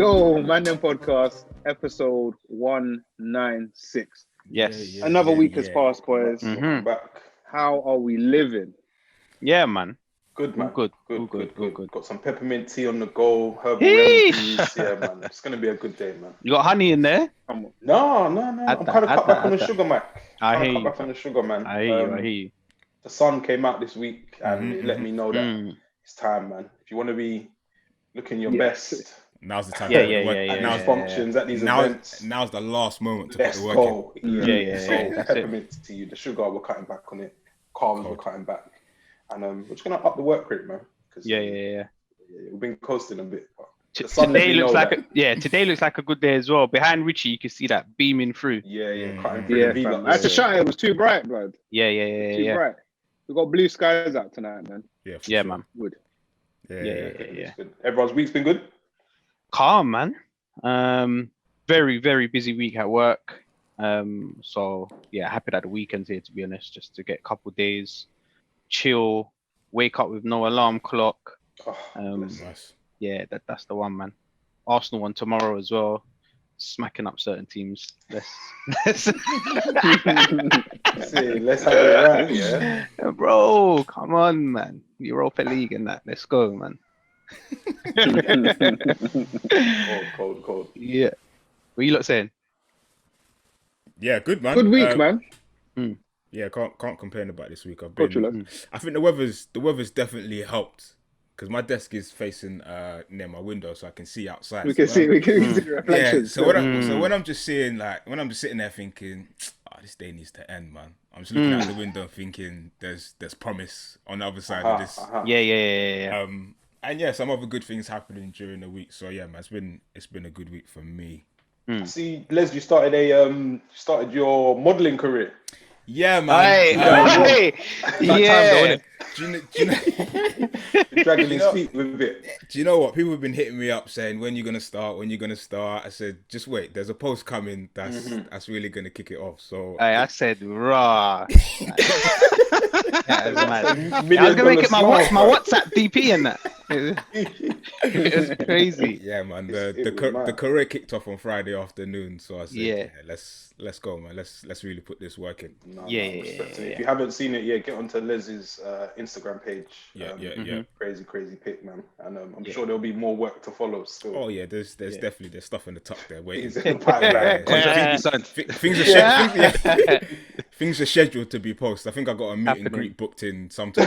Yo, Mandem podcast, episode 196. Yes. Another week has passed, boys. Welcome back. How are we living? Yeah, man. Good, man. Good. Good. Got some peppermint tea on the go, herbal Yeesh. remedies. Yeah, man. It's going to be a good day, man. You got honey in there? Come on. No. I'm kind of cut back on the that. sugar, man. I hear Cut you. back on the sugar, man. I hear you. The sun came out this week and it let me know that it's time, man. If you want to be looking your best, now's the time. Yeah, to put the work. yeah, at Now's these functions, at these events. Now's the last moment to put Let's the work go. Yeah, So that's it. peppermint tea, the sugar, we're cutting back on it. Carbs, we're cutting back. And we're just going to up the work rate, man. Yeah. We've been coasting a bit. But the sun let Today me looks know like that. today looks like a good day as well. Behind Richie, you can see that beaming through. Cutting through Yeah, the V-Lux. fam. I had to shut it. It was too bright, blood. Yeah. Bright. We got blue skies out tonight, man. Yeah, for Yeah, sure. man. Good. Yeah. It's good. Everyone's week's been good. Calm, man. Very, very busy week at work. So yeah, happy that the weekend's here, to be honest, just to get a couple days, chill, wake up with no alarm clock. Nice. Yeah, that's the one, man. Arsenal on tomorrow as well, smacking up certain teams. Let's Let's have it right, yeah. bro, come on, man. Europa League and that. Let's go, man. Cold. Yeah. What you lot saying? Yeah, good, man. Good week, man. Yeah, can't complain about this week. Got you, lad. I think the weather's definitely helped because my desk is facing near my window, so I can see outside. We can see the Yeah, reflections. so when I'm just seeing, like, when I'm just sitting there thinking, this day needs to end, man. I'm just looking out the window thinking there's promise on the other side of this. Yeah. And yeah, some other good things happening during the week. So yeah, man, it's been a good week for me. See, Les, you started your modelling career. Yeah, man. Hey. Yeah. Do you know? Dragging his feet with it. Do you know what? People have been hitting me up saying, when you gonna start? I said, just wait. There's a post coming that's really gonna kick it off. So I said, raw. That was mad. I was gonna make it my WhatsApp DP and that. It was crazy. yeah, man. It was The mad. career kicked off on Friday afternoon. So I said, Yeah. let's go, man. Let's really put this work in. Yeah. If you haven't seen it yet, get onto Les's Instagram page. Yeah. Crazy pic, man. And I'm sure there'll be more work to follow still. Oh yeah, there's definitely stuff in the tuck there waiting. It's in the pipeline. Things are scheduled to be posted. I think I got a meet and greet booked in sometime.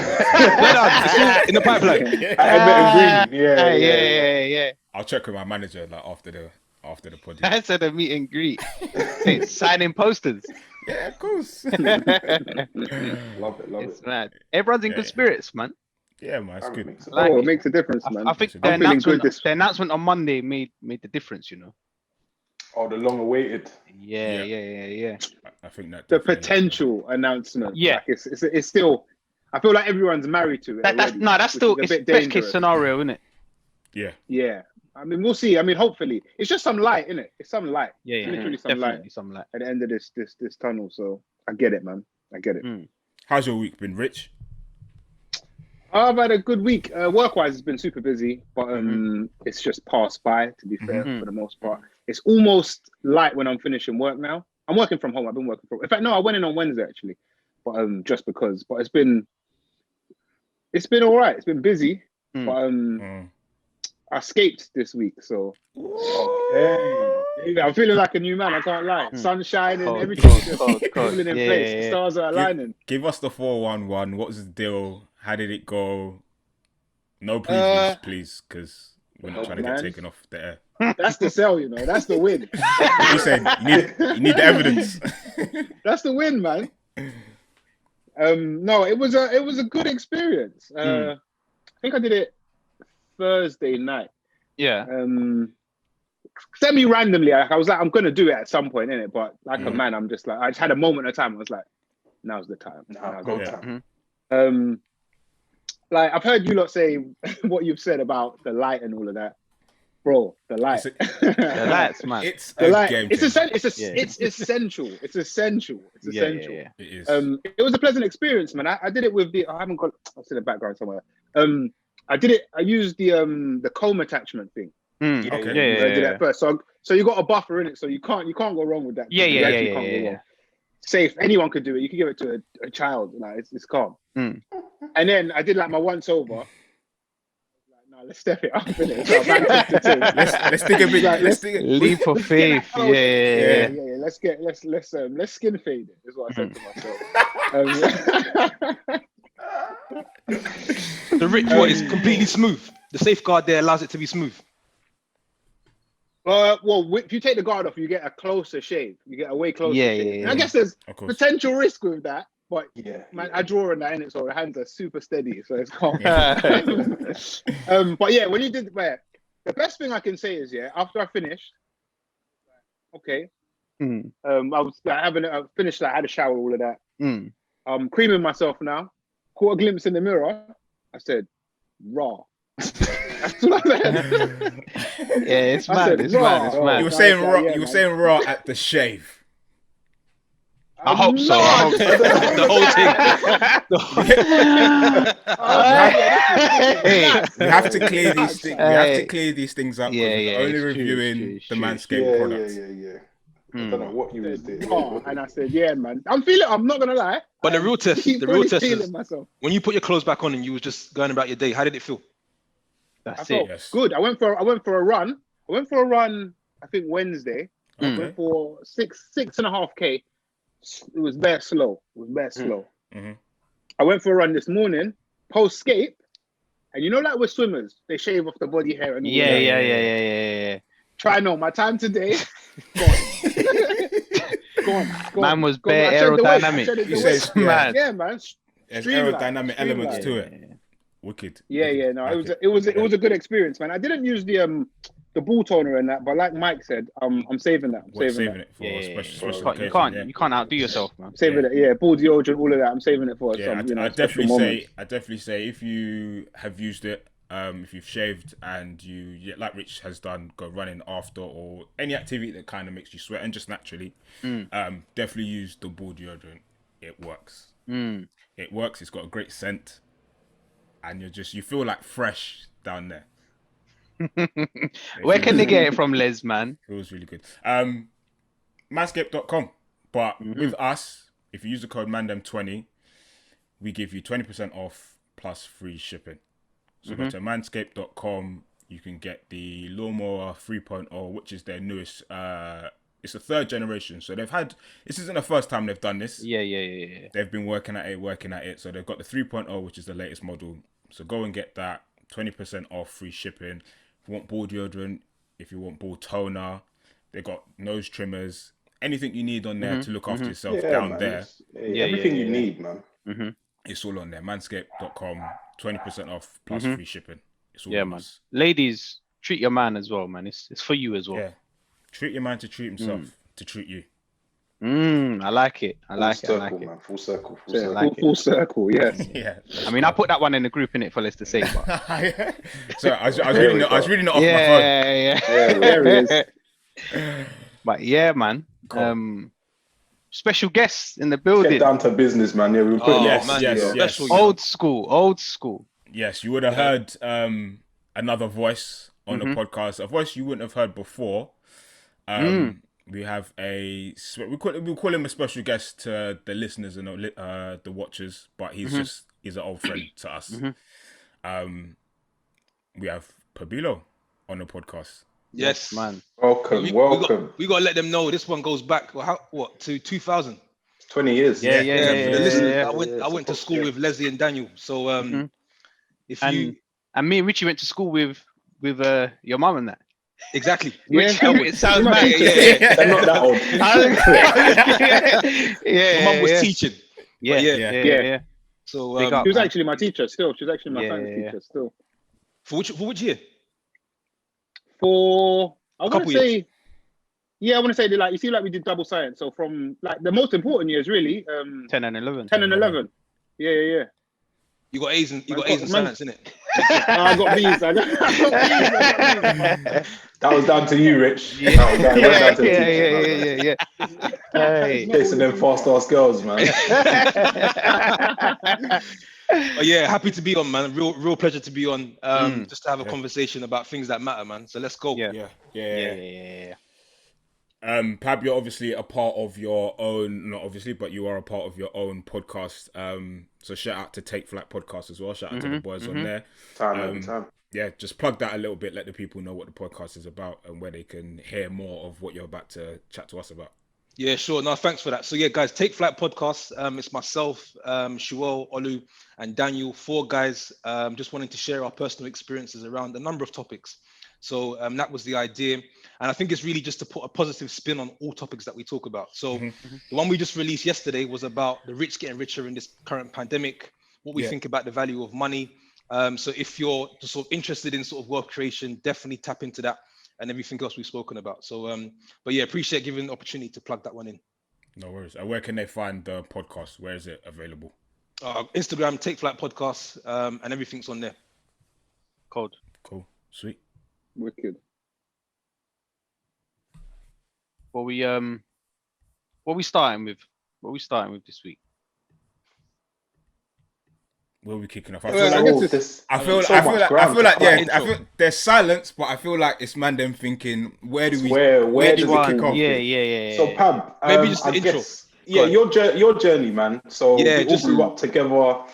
In the pipeline. I met him green. Yeah. I'll check with my manager like after the pod. I said a meet and greet. Hey, signing posters. Yeah, of course. Love it. It's mad. Everyone's in good spirits, man. Yeah, man, it's good. It makes a difference, man. I think the I'm feeling good announcement, the announcement on Monday made the difference, you know. Oh, the long-awaited. Yeah. I think that The definitely- potential announcement. Yeah. Like it's still. I feel like everyone's married to it. That's still it's best case scenario, isn't it? Yeah. I mean, we'll see. I mean, hopefully, it's just some light, innit? It's some light. Yeah. Literally some Definitely light some light. at the end of this tunnel. So I get it, man. I get it. How's your week been, Rich? I've had a good week. Work-wise, it's been super busy, but it's just passed by. To be fair, for the most part, it's almost light when I'm finishing work now. I'm working from home. I've been working from. In fact, no, I went in on Wednesday actually, but just because. But it's been all right. It's been busy, but I escaped this week, so I'm feeling like a new man. I can't lie. Sun shining, everything's just falling in place. The stars are aligning. Give us the 411. What was the deal? How did it go? No previews, please, because we're not trying to get taken off the air. That's the sell, you know. That's the win. You said you need the evidence. That's the win, man. No, it was a good experience. I think I did it Thursday night. Yeah. Semi-randomly, I was like, I'm gonna do it at some point, innit? But like a man, I'm just like, I just had a moment of time. I was like, now's the time. Now's the time. Like I've heard you lot say what you've said about the light and all of that, bro. The light, the light's man. It's the light. Game It's changer. it's essential. It's essential. Yeah. It is. It was a pleasant experience, man. I did it with the. I haven't got. I'll see the background somewhere. I did it. I used the comb attachment thing. Okay. I did that first. So you got a buffer in it, so you can't go wrong with that. You actually can't go wrong. Safe. Anyone could do it. You can give it to a child. Like it's calm. And then I did like my once over. Like, no, let's step it up. Innit? So Let's dig a bit. Let's dig a leap of faith. Yeah. Let's skin fade it. Is what I said to myself. The rich one is completely smooth. The safeguard there allows it to be smooth. Well, if you take the guard off, you get a closer shave. You get a way closer shave. And I guess there's potential risk with that, but man, I draw in that in it, so the hands are super steady, so it's calm. But yeah, when you did the best thing I can say is after I finished, I was I finished. I had a shower, all of that. I'm creaming myself now. Caught a glimpse in the mirror. I said, raw. That's what I said. It's mad. It's mad. You were saying raw. You were saying raw at the shave. I hope so. The whole thing. We have to clear these things. We have to clear these things up. We're only reviewing the Manscaped products. I don't know what you was doing. And I said, yeah, man. I'm not gonna lie. But the real test is when you put your clothes back on and you was just going about your day. How did it feel? That's it. Yes. Good. I went for a run. I think Wednesday. I went for 6.5K. It was bare slow. I went for a run this morning, post skate, and you know, like with swimmers, they shave off the body hair and all that. Yeah. Try no, my time today. Go on. Man was bare aerodynamic. You say it's mad. Yeah, man. There's aerodynamic elements to it. Wicked. Yeah. No, it was a good experience, man. I didn't use the ball toner and that, but like Mike said, I'm saving that. I'm saving it for special occasion. You can't outdo yourself, man. I'm saving it. Ball deodorant, all of that. I'm saving it for some. I definitely say if you have used it, if you've shaved and you like Rich has done, go running after or any activity that kind of makes you sweat and just naturally, definitely use the ball deodorant. It works. It works. It's got a great scent, and you feel like fresh down there. Where can they get it from, Les, man? It was really good. Manscaped.com. But with us, if you use the code Mandem20, we give you 20% off plus free shipping. So go to manscaped.com. You can get the Lawnmower 3.0, which is their newest. It's the third generation. So this isn't the first time they've done this. Yeah. They've been working at it. So they've got the 3.0, which is the latest model. So go and get that. 20% off, free shipping. If you want ball deodorant, if you want ball toner, they got nose trimmers, anything you need on there to look after yourself down there. Everything you need, man. It's all on there. Manscaped.com, 20% off plus free shipping. It's all man. These treat your man as well, man. It's for you as well. Yeah. Treat your man to treat himself, to treat you. I like it. Man. Full circle. Full circle, yes. Yeah. I mean, I put that one in the group in it for let's to say. But... So I was reading it off my phone. Yeah, there it is. But yeah, man. Cool. Special guests in the building. Get down to business, man. Yeah, we put yes. Old school. Yes, you would have heard another voice on the podcast, a voice you wouldn't have heard before. We have we call him a special guest to the listeners and the watchers, but he's an old friend to us. We have Pabilo on the podcast. Yes, man. Welcome. We got to let them know this one goes back to 2000. 20 years. Yeah. I went to school with Leslie and Daniel. So and me and Richie went to school with your mum and that. Exactly. It sounds mad. Yeah. They're not that old. My mum was teaching. Yeah. So she was actually my teacher still. She was actually my science teacher still. For which year? For I want to say like you see, like we did double science. So from like the most important years, really, 10 and 11. 10 and 11. Yeah. You got A's in science, innit? I got B's. That was down to you, Rich. Yeah. Chasing them fast-ass girls, man. But yeah, happy to be on, man. Real pleasure to be on. Just to have a conversation about things that matter, man. So let's go. Yeah. Pab, you're obviously a part of your own, not obviously, but you are a part of your own podcast. So shout out to Take Flight Podcast as well. Shout out to the boys on there. Time. Yeah, just plug that a little bit. Let the people know what the podcast is about and where they can hear more of what you're about to chat to us about. Yeah, sure. No, thanks for that. So yeah, guys, Take Flight Podcast. It's myself, Shuel, Olu, and Daniel. 4 guys. Just wanting to share our personal experiences around a number of topics. So that was the idea. And I think it's really just to put a positive spin on all topics that we talk about. So the one we just released yesterday was about the rich getting richer in this current pandemic, what we think about the value of money. So if you're just sort of interested in sort of wealth creation, definitely tap into that and everything else we've spoken about. So, but yeah, appreciate giving the opportunity to plug that one in. No worries. And where can they find the podcast? Where is it available? Instagram, Take Flight Podcast, and everything's on there. Cool. Sweet. Wicked. What we starting with? What we starting with this week? Where are we kicking off? I feel like there's silence, but I feel like it's Mandem thinking, where do we kick off? Yeah. So Pab, maybe just the intro. Yeah, your journey, man. So yeah, we all grew up together,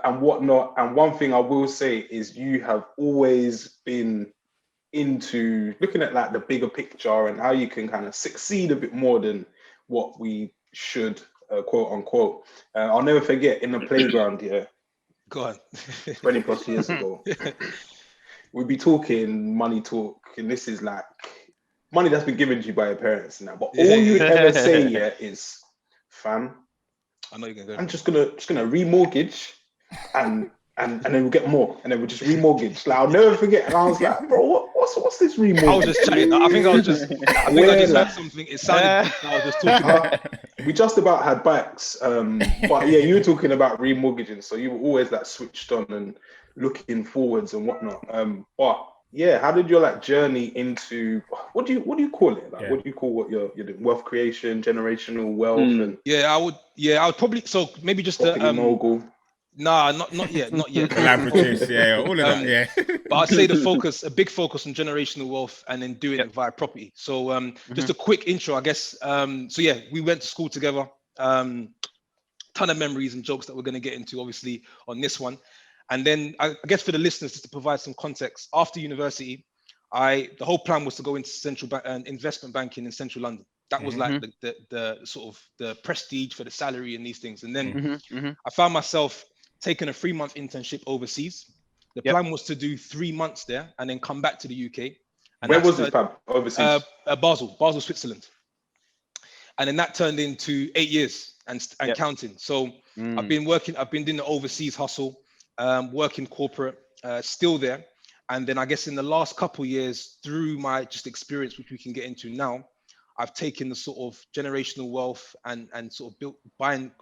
and whatnot. And one thing I will say is you have always been into looking at like the bigger picture and how you can kind of succeed a bit more than what we should, quote unquote. I'll never forget in the playground, go on, 20 plus years ago, we'd be talking money talk, and this is like money that's been given to you by your parents and that. But all you would ever say is, "Fam, I know you're gonna go. I'm just gonna remortgage and then we'll get more, and then we'll just remortgage." Like, I'll never forget. And I was like, "Bro, what's this remortgage?" I was just chatting. I think I just heard something. It sounded I was just talking. We just about had bikes, but yeah, you were talking about remortgaging, so you were always like switched on and looking forwards and whatnot. But yeah, how did your like journey into what do you call it? Like, what do you call what you're doing? Wealth creation, generational wealth, and I would probably maybe just mogul. Nah, not yet. Collaborative, all of that, But I'd say a big focus on generational wealth and then doing it via property. So just a quick intro, I guess. So yeah, we went to school together. Ton of memories and jokes that we're going to get into, obviously, on this one. And then I guess for the listeners, just to provide some context, after university, the whole plan was to go into investment banking in central London. That was like the sort of the prestige for the salary and these things. And then I found myself taking a 3-month internship overseas. The plan was to do 3 months there and then come back to the UK. And where was this, Pab? Overseas? Basel, Switzerland. And then that turned into 8 years and counting. So I've been doing the overseas hustle, working corporate, still there. And then I guess in the last couple of years, through my just experience, which we can get into now, I've taken the sort of generational wealth and sort of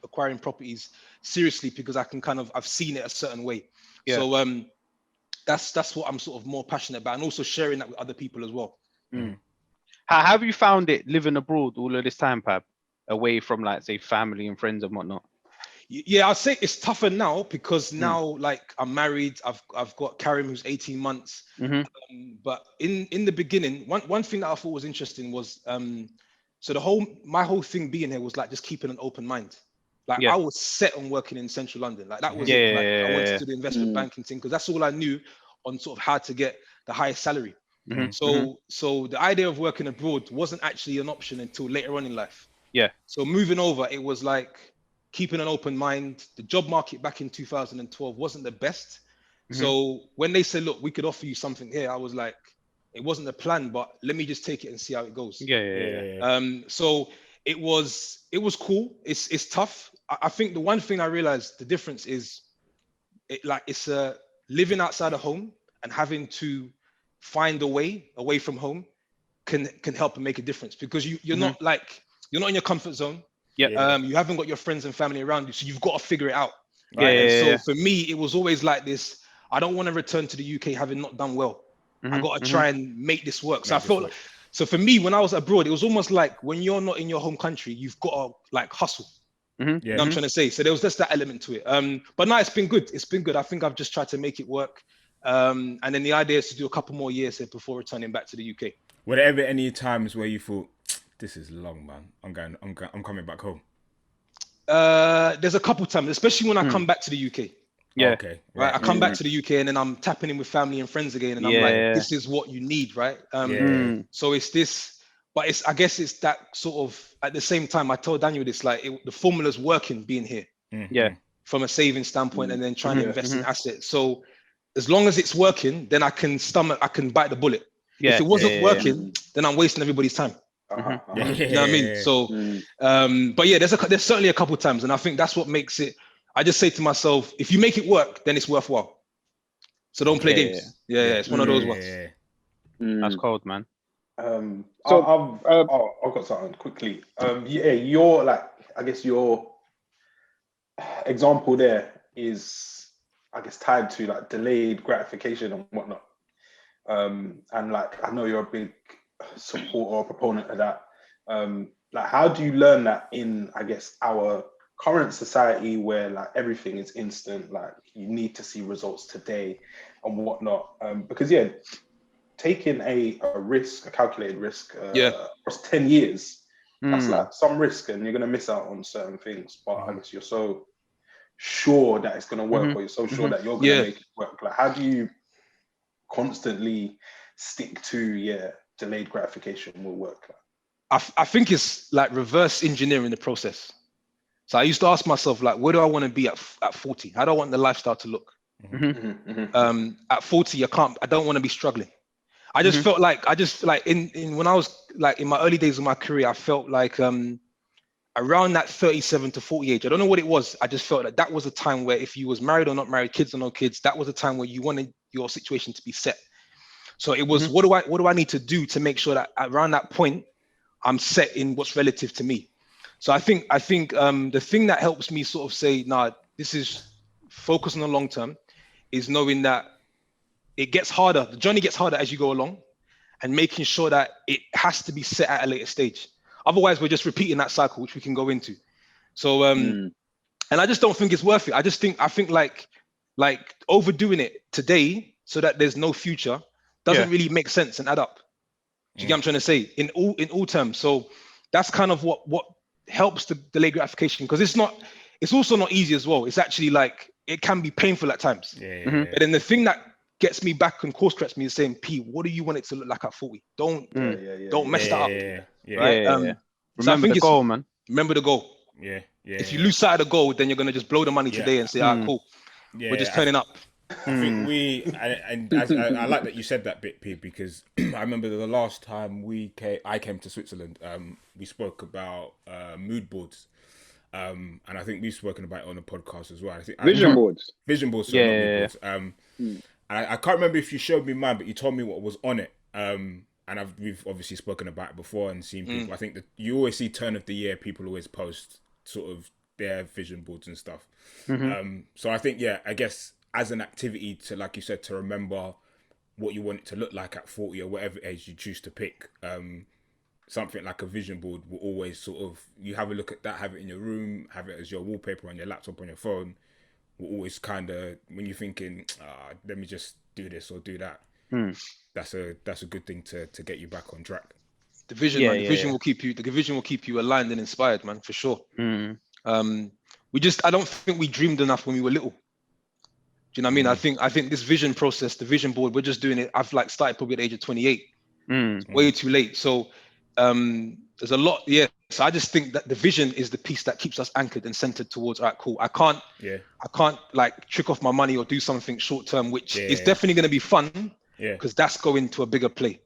acquiring properties seriously, because I've seen it a certain way. So that's what I'm sort of more passionate about, and also sharing that with other people as well. How have you found it living abroad all of this time, Pab, away from like say family and friends and whatnot? Yeah, I'd say it's tougher now because now like I'm married, I've got Karim who's 18 months. But in the beginning, one thing that I thought was interesting was so my whole thing being here was like just keeping an open mind. Like I was set on working in central London. Like that was it. Like, I wanted to do the investment banking thing because that's all I knew on sort of how to get the highest salary. So the idea of working abroad wasn't actually an option until later on in life. So moving over, it was like keeping an open mind. The job market back in 2012 wasn't the best. So when they said, look, we could offer you something here, I was like, it wasn't a plan, but let me just take it and see how it goes. So it was cool. It's tough. I think the one thing I realized the difference is it's living outside of home and having to find a way away from home can help and make a difference, because you're not in your comfort zone. You haven't got your friends and family around you, so you've got to figure it out. So for me, it was always like this. I don't want to return to the UK having not done well. I got to try and make this work. So I felt so for me, when I was abroad, it was almost like when you're not in your home country, you've got to like hustle. Mhm. You know what I'm trying to say? So there was just that element to it. But no, it's been good. It's been good. I think I've just tried to make it work. And then the idea is to do a couple more years here before returning back to the UK. Were there ever any times where you thought, this is long, man, I'm coming back home? There's a couple times, especially when I come back to the UK. Yeah. Okay. Right. I come back to the UK and then I'm tapping in with family and friends again. And I'm like, this is what you need, right? So it's this, but I guess it's that sort of, at the same time, I told Daniel this, like the formula's working being here. Yeah. From a saving standpoint and then trying to invest in assets. So as long as it's working, then I can bite the bullet. Yeah. If it wasn't working, then I'm wasting everybody's time. You know what I mean? So, but yeah, there's certainly a couple of times, and I think that's what makes it. I just say to myself, if you make it work, then it's worthwhile. So don't play games. Yeah, it's one of those ones. That's cold, man. So I've got something quickly. Your I guess your example there is, I guess, tied to like delayed gratification and whatnot. And like, I know you're a big supporter or proponent of that. Like, how do you learn that in, I guess, our current society where like everything is instant, like you need to see results today and whatnot? Because taking a risk, a calculated risk, across 10 years, that's like some risk, and you're going to miss out on certain things. But I guess you're so sure that it's going to work, or you're so sure that you're going to make it work. Like, how do you constantly stick to delayed gratification will work? I think it's like reverse engineering the process. So I used to ask myself, like, where do I want to be at 40? How do I want the lifestyle to look? At 40, I don't want to be struggling. I just felt like, in when I was like in my early days of my career, I felt like around that 37 to 40 age, I don't know what it was. I just felt that was a time where if you was married or not married, kids or no kids, that was a time where you wanted your situation to be set. So it was, what do I need to do to make sure that around that point, I'm set in what's relative to me? So I think the thing that helps me sort of say, nah, this is focus on the long term, is knowing that it gets harder. The journey gets harder as you go along, and making sure that it has to be set at a later stage. Otherwise, we're just repeating that cycle, which we can go into. So, and I just don't think it's worth it. I think like overdoing it today so that there's no future doesn't really make sense and add up. Do you get what I'm trying to say? In all terms. So that's kind of what helps the delay gratification, because it's also not easy as well. It's actually like, it can be painful at times. But then the thing that gets me back and course corrects me is saying, P, what do you want it to look like at 40? Don't mess that up. Right? Remember the goal, man. Remember the goal. If you lose sight of the goal, then you're gonna just blow the money today and say, cool. We're just turning up. I think I like that you said that bit, P, because I remember the last time I came to Switzerland, we spoke about mood boards. And I think we've spoken about it on the podcast as well. I think vision boards. Not mood boards. And I can't remember if you showed me mine, but you told me what was on it. And we've obviously spoken about it before and seen people. I think that you always see turn of the year, people always post sort of their vision boards and stuff. So I think, I guess as an activity to, like you said, to remember what you want it to look like at 40 or whatever age you choose to pick, something like a vision board will always sort of, you have a look at that, have it in your room, have it as your wallpaper on your laptop, on your phone, will always kind of, when you're thinking, let me just do this or do that, that's a good thing to get you back on track. The vision, man. The vision will keep you aligned and inspired, man, for sure. I don't think we dreamed enough when we were little. Do you know what I mean? I think this vision process, the vision board, we're just doing it. I've like started probably at the age of 28. It's way too late. So there's a lot. So I just think that the vision is the piece that keeps us anchored and centered towards, all right, cool. I can't like trick off my money or do something short term, which is definitely going to be fun, because that's going to a bigger play.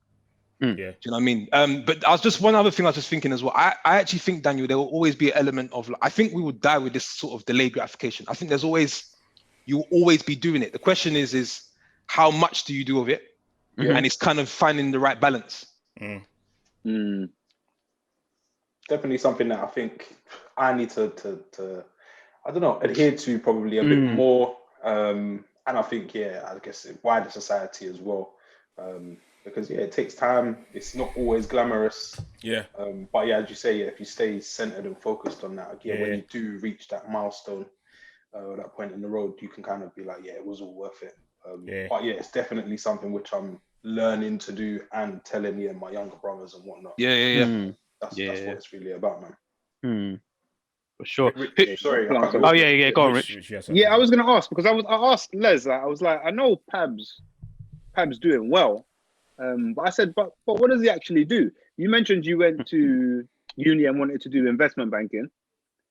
Do you know what I mean? But one other thing I was just thinking as well. I actually think, Daniel, there will always be an element of, I think we will die with this sort of delayed gratification. I think you will always be doing it. The question is how much do you do of it? And it's kind of finding the right balance. Definitely something that I think I need to I don't know, adhere to probably a bit more. And I think, I guess wider society as well. because it takes time. It's not always glamorous. Yeah. But as you say, if you stay centered and focused on that, when you do reach that milestone, that point in the road, you can kind of be like, it was all worth it. But it's definitely something which I'm learning to do and telling my younger brothers and whatnot. That's what it's really about, man. For sure. Sorry. Go on, Rich. I was gonna ask because I asked Les. I was like, I know Pab's doing well, but I said, but what does he actually do? You mentioned you went to uni and wanted to do investment banking,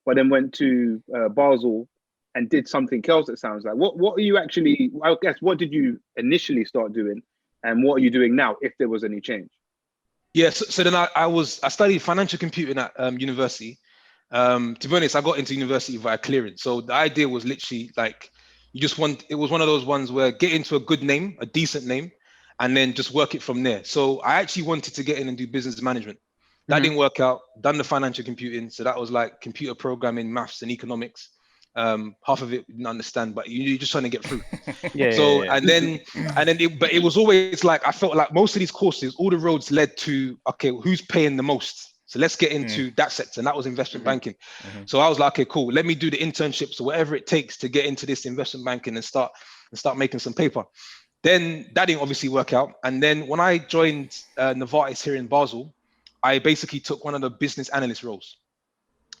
but then went to Basel and did something else. It sounds like. What are you actually? I guess what did you initially start doing, and what are you doing now? If there was any change. Yeah. So then I studied financial computing at university. To be honest, I got into university via clearance. So the idea was literally like, it was one of those ones where get into a good name, a decent name, and then just work it from there. So I actually wanted to get in and do business management. That didn't work out. Done the financial computing. So that was like computer programming, maths and economics. Half of it we didn't understand, but you're just trying to get through. But it was always like, I felt like most of these courses, all the roads led to, okay, who's paying the most? So let's get into that sector. And that was investment banking. So I was like, okay, cool. Let me do the internships or whatever it takes to get into this investment banking and start making some paper. Then that didn't obviously work out. And then when I joined Novartis here in Basel, I basically took one of the business analyst roles.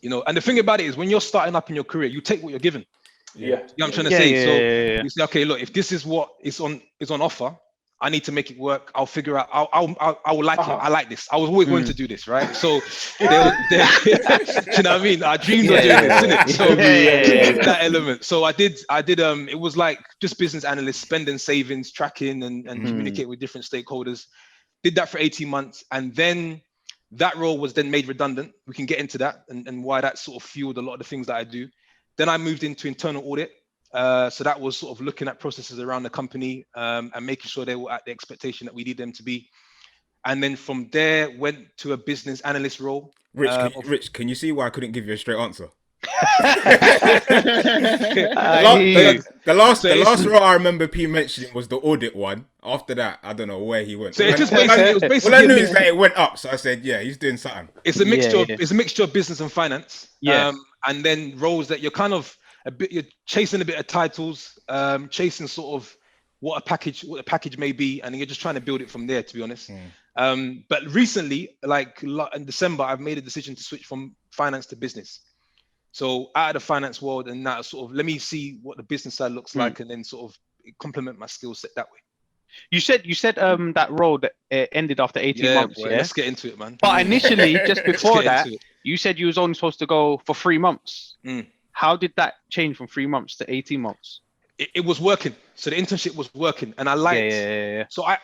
And the thing about it is when you're starting up in your career, you take what you're given. You know what I'm trying to say? You say, okay, look, if this is what is on offer, I need to make it work. I'll figure out. I will like it. I like this. I was always going to do this, right? So, you know what I mean? Our dreams are doing this, isn't it? So that element. So I did. It was like just business analyst, spending, savings, tracking, and communicate with different stakeholders. Did that for 18 months, and then that role was then made redundant. We can get into that and why that sort of fueled a lot of the things that I do. Then I moved into internal audit. So that was sort of looking at processes around the company and making sure they were at the expectation that we need them to be. And then from there, went to a business analyst role. Rich, can you see why I couldn't give you a straight answer? The last role I remember P mentioning was the audit one. After that, I don't know where he went. So it was basically all I knew is that it went up. So I said, he's doing something. It's a mixture. It's a mixture of business and finance. And then roles that you're kind of you're chasing a bit of titles, chasing sort of what a package may be, and you're just trying to build it from there, to be honest. But recently, like in December, I've made a decision to switch from finance to business. So out of the finance world, and now sort of let me see what the business side looks like, and then sort of complement my skill set that way. You said that role that ended after 18 months. Boy, let's get into it, man. But initially, just before that, you said you was only supposed to go for 3 months. How did that change from 3 months to 18 months? It was working. So the internship was working, and I liked. So I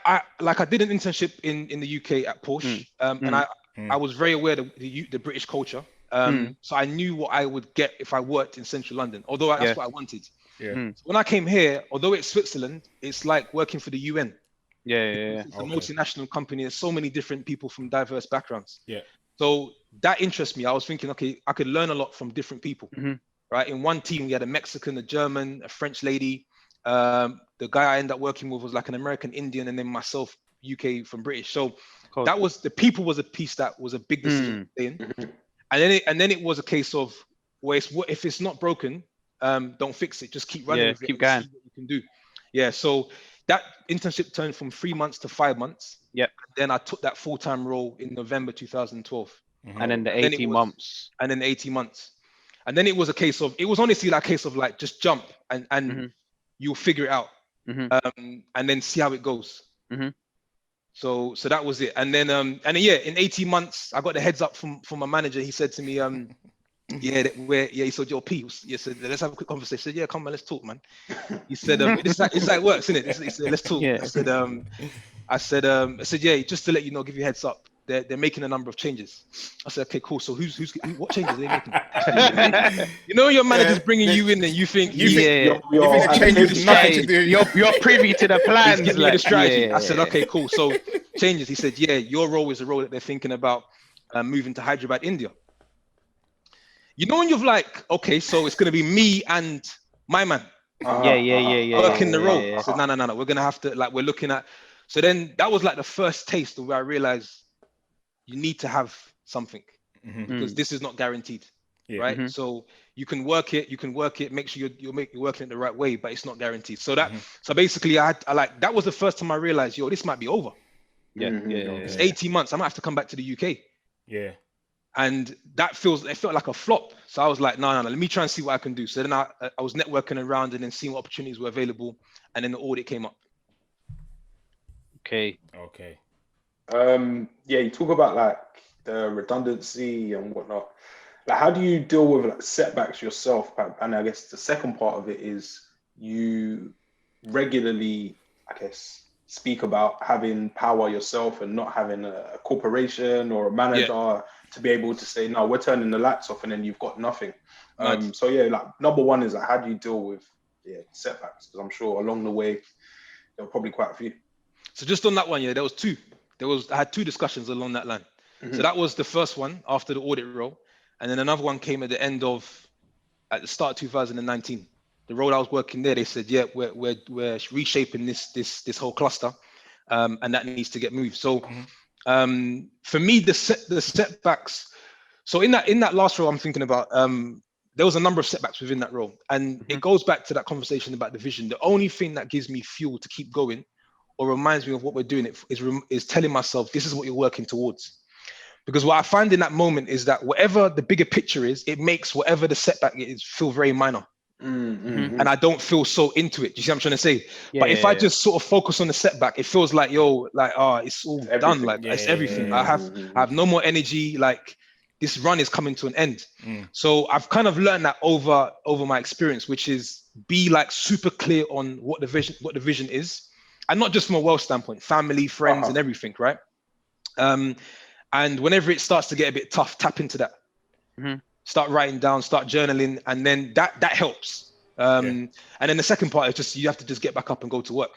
did an internship in the UK at Porsche, and I was very aware of the British culture. So I knew what I would get if I worked in central London, although that's what I wanted. So when I came here, although it's Switzerland, it's like working for the UN. It's a multinational company. There's so many different people from diverse backgrounds. So that interests me. I was thinking, okay, I could learn a lot from different people. Right? In one team, we had a Mexican, a German, a French lady. The guy I ended up working with was like an American Indian, and then myself, UK from British. So that was the people was a piece that was a big decision. And then it was a case of, well, if it's not broken, don't fix it. Just keep running. Keep going. See what you can do. So that internship turned from 3 months to 5 months. Then I took that full-time role in November 2012. And then the 18 months. And then 18 months. And then it was honestly like a case of like, just jump and you'll figure it out. And then see how it goes. So that was it. And then, in 18 months, I got the heads up from my manager. He said to me, he said, yo, P, he said, let's have a quick conversation. I said, come on, let's talk, man. He said, it's like it works, isn't it? He said, let's talk. I said, just to let you know, give you a heads up. They're making a number of changes. I said, okay, cool. So what changes are they making? You know, your manager's bringing you in, and you think you're privy to the plans. He's giving you the strategy. I said, okay, cool. So changes. He said, your role is a role that they're thinking about moving to Hyderabad, India. You know, when you're like, okay, so it's gonna be me and my man. Working the role. I said, no. We're gonna have to we're looking at. So then that was like the first taste of where I realized you need to have something because this is not guaranteed, right? So you can work it, make sure you're working it the right way, but it's not guaranteed. So so basically I like, that was the first time I realized, yo, this might be over. It's 18 months. I might have to come back to the UK. Yeah. And it felt like a flop. So I was like, no, let me try and see what I can do. So then I was networking around and then seeing what opportunities were available. And then the audit came up. Okay. Yeah, you talk about like the redundancy and whatnot. Like, how do you deal with like setbacks yourself? And I guess the second part of it is you regularly, I guess, speak about having power yourself and not having a corporation or a manager to be able to say, no, we're turning the lights off, and then you've got nothing. So yeah, like number one is like, how do you deal with setbacks? Because I'm sure along the way there were probably quite a few. So just on that one, there was two. I had two discussions along that line. So that was the first one after the audit role, and then another one came at the start of 2019. The role I was working there, they said, yeah, we're reshaping this whole cluster, and that needs to get moved. So for me, the setbacks. So in that last role I'm thinking about, there was a number of setbacks within that role, and it goes back to that conversation about the vision. The only thing that gives me fuel to keep going or reminds me of what we're doing is telling myself this is what you're working towards. Because what I find in that moment is that whatever the bigger picture is, it makes whatever the setback is feel very minor. And I don't feel so into it. Do you see what I'm trying to say? But if I just sort of focus on the setback, it feels like, it's all done. Like it's everything. I have no more energy. Like this run is coming to an end. So I've kind of learned that over my experience, which is be like super clear on what the vision is. And not just from a wealth standpoint, family, friends, and everything, right? And whenever it starts to get a bit tough, tap into that. Start writing down, start journaling, and then that helps. And then the second part is just you have to just get back up and go to work.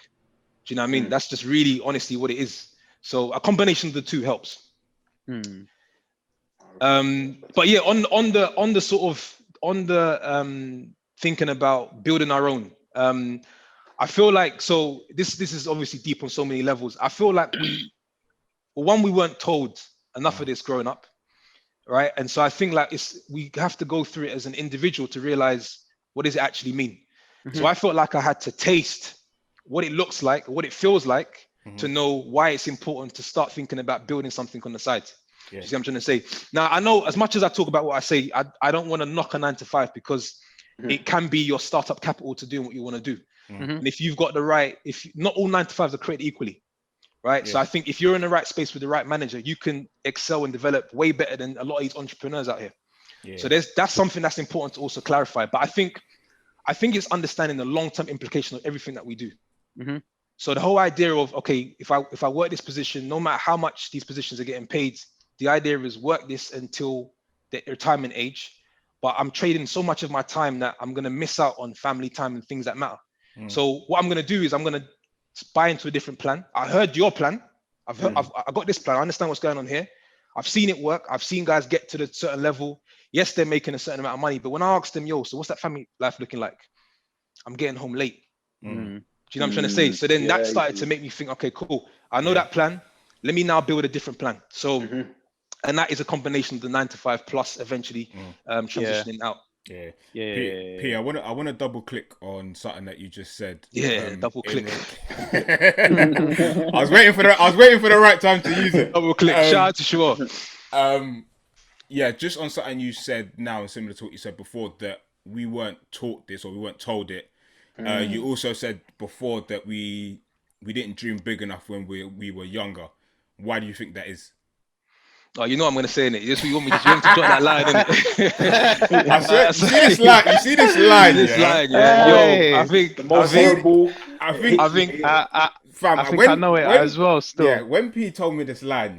Do you know what I mean? That's just really honestly what it is. So a combination of the two helps. But yeah, on the thinking about building our own. I feel like, so this is obviously deep on so many levels. I feel like we weren't told enough of this growing up, right? And so I think like we have to go through it as an individual to realize what does it actually mean. So I felt like I had to taste what it looks like, what it feels like, to know why it's important to start thinking about building something on the side. You see what I'm trying to say? Now, I know as much as I talk about what I say, I don't want to knock a 9-to-5 because it can be your startup capital to doing what you want to do. And if you've got not all 9-to-5s are created equally, right? So I think if you're in the right space with the right manager, you can excel and develop way better than a lot of these entrepreneurs out here. So that's something that's important to also clarify. But I think it's understanding the long-term implication of everything that we do. So the whole idea of, okay, if I work this position, no matter how much these positions are getting paid, the idea is work this until the retirement age, but I'm trading so much of my time that I'm going to miss out on family time and things that matter. So what I'm going to do is I'm going to buy into a different plan. I heard your plan. I've got this plan. I understand what's going on here. I've seen it work. I've seen guys get to the certain level. Yes, they're making a certain amount of money, but when I asked them, so what's that family life looking like? I'm getting home late. Do you know what I'm trying to say? So then that started to make me think, okay, cool. I know that plan. Let me now build a different plan. So, and that is a combination of the 9-to-5 plus eventually transitioning out. P, I want to double click on something that you just said. Double click. I was waiting for the right time to use it. Double click. Shout out to Shua. Just on something you said now, and similar to what you said before, that we weren't taught this or we weren't told it. You also said before that we didn't dream big enough when we were younger. Why do you think that is? Oh, you know I'm going to say it. Just you want me to drop that line, innit? I swear, you see this line? Yo, I think the most horrible. I think I know it as well. Still, yeah. When P told me this line,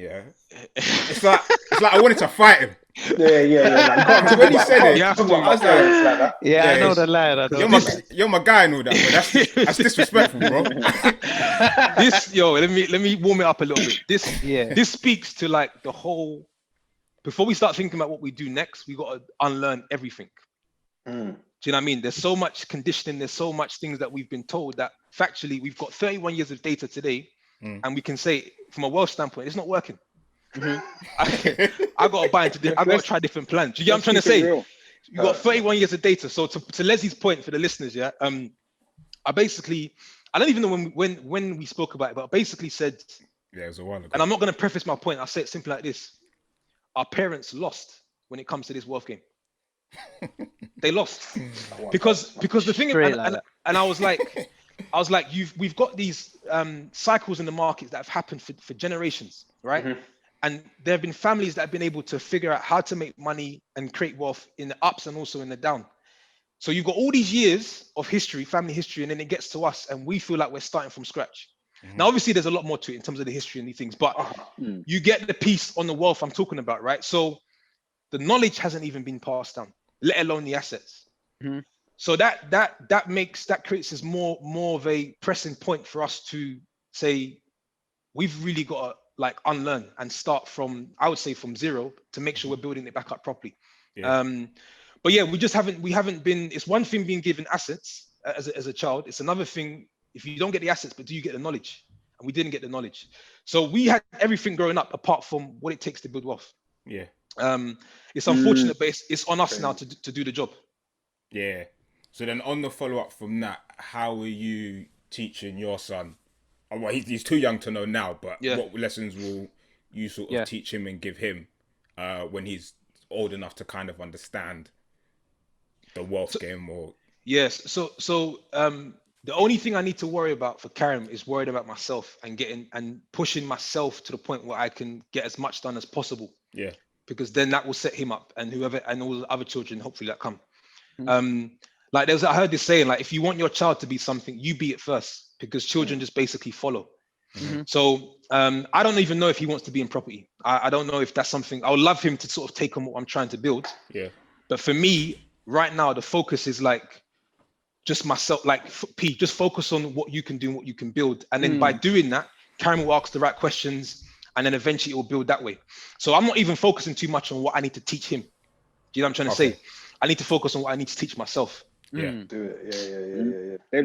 it's like I wanted to fight him. Like, when he said it, I was like, I know the line. You're my guy and all that, but that's disrespectful, bro. Let me warm it up a little bit. This speaks to like the whole. Before we start thinking about what we do next, we got to unlearn everything. Do you know what I mean? There's so much conditioning. There's so much things that we've been told that factually we've got 31 years of data today and we can say from a wealth standpoint, it's not working. I got to buy into. I got to try different plans. Do you get what I'm trying to say? You got 31 years of data. So to Leslie's point for the listeners, yeah. I don't even know when we spoke about it, but I basically said, yeah, it was a while ago. And I'm not going to preface my point. I'll say it simply like this: our parents lost when it comes to this wealth game. They lost because the thing, and I was like, we've got these cycles in the markets that have happened for generations, right? And there have been families that have been able to figure out how to make money and create wealth in the ups and also in the down. So you've got all these years of history, family history, and then it gets to us and we feel like we're starting from scratch. Now, obviously, there's a lot more to it in terms of the history and these things, but you get the piece on the wealth I'm talking about, right? So the knowledge hasn't even been passed down, let alone the assets. So that creates this more of a pressing point for us to say we've really got to like unlearn and start from, I would say, from zero to make sure we're building it back up properly. But yeah, we haven't been. It's one thing being given assets as a child. It's another thing if you don't get the assets, but do you get the knowledge? And we didn't get the knowledge. So we had everything growing up apart from what it takes to build wealth. Yeah. It's unfortunate, but it's on us now to do the job. Yeah. So then on the follow-up from that, how are you teaching your son? Well, he's too young to know now, but what lessons will you sort of teach him and give him when he's old enough to kind of understand the wealth game? Or so the only thing I need to worry about for Karim is worried about myself and pushing myself to the point where I can get as much done as possible. Yeah. Because then that will set him up and whoever and all the other children hopefully that come. Like I heard this saying, like if you want your child to be something, you be it first, because children just basically follow. So I don't even know if he wants to be in property. I don't know if that's something. I would love him to sort of take on what I'm trying to build. Yeah. But for me, right now, the focus is like just myself, like P, just focus on what you can do and what you can build. And then by doing that, Karen will ask the right questions and then eventually it will build that way. So I'm not even focusing too much on what I need to teach him. Do you know what I'm trying to say? I need to focus on what I need to teach myself. Yeah. Do it. Yeah.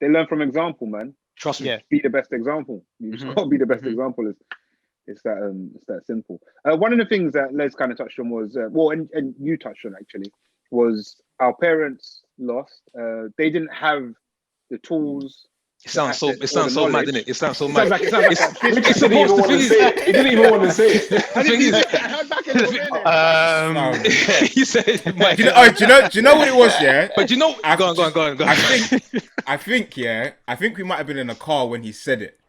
They learn from example, man. Trust me. Be the best example. You just got to be the best example. It's that simple. One of the things that Les kind of touched on was, and you touched on actually, was our parents lost. They didn't have the tools. It sounds so mad, doesn't it? It sounds so mad. He didn't even want to say it. He said, do you know what it was? Yeah, but you know, go on. I think we might have been in a car when he said it,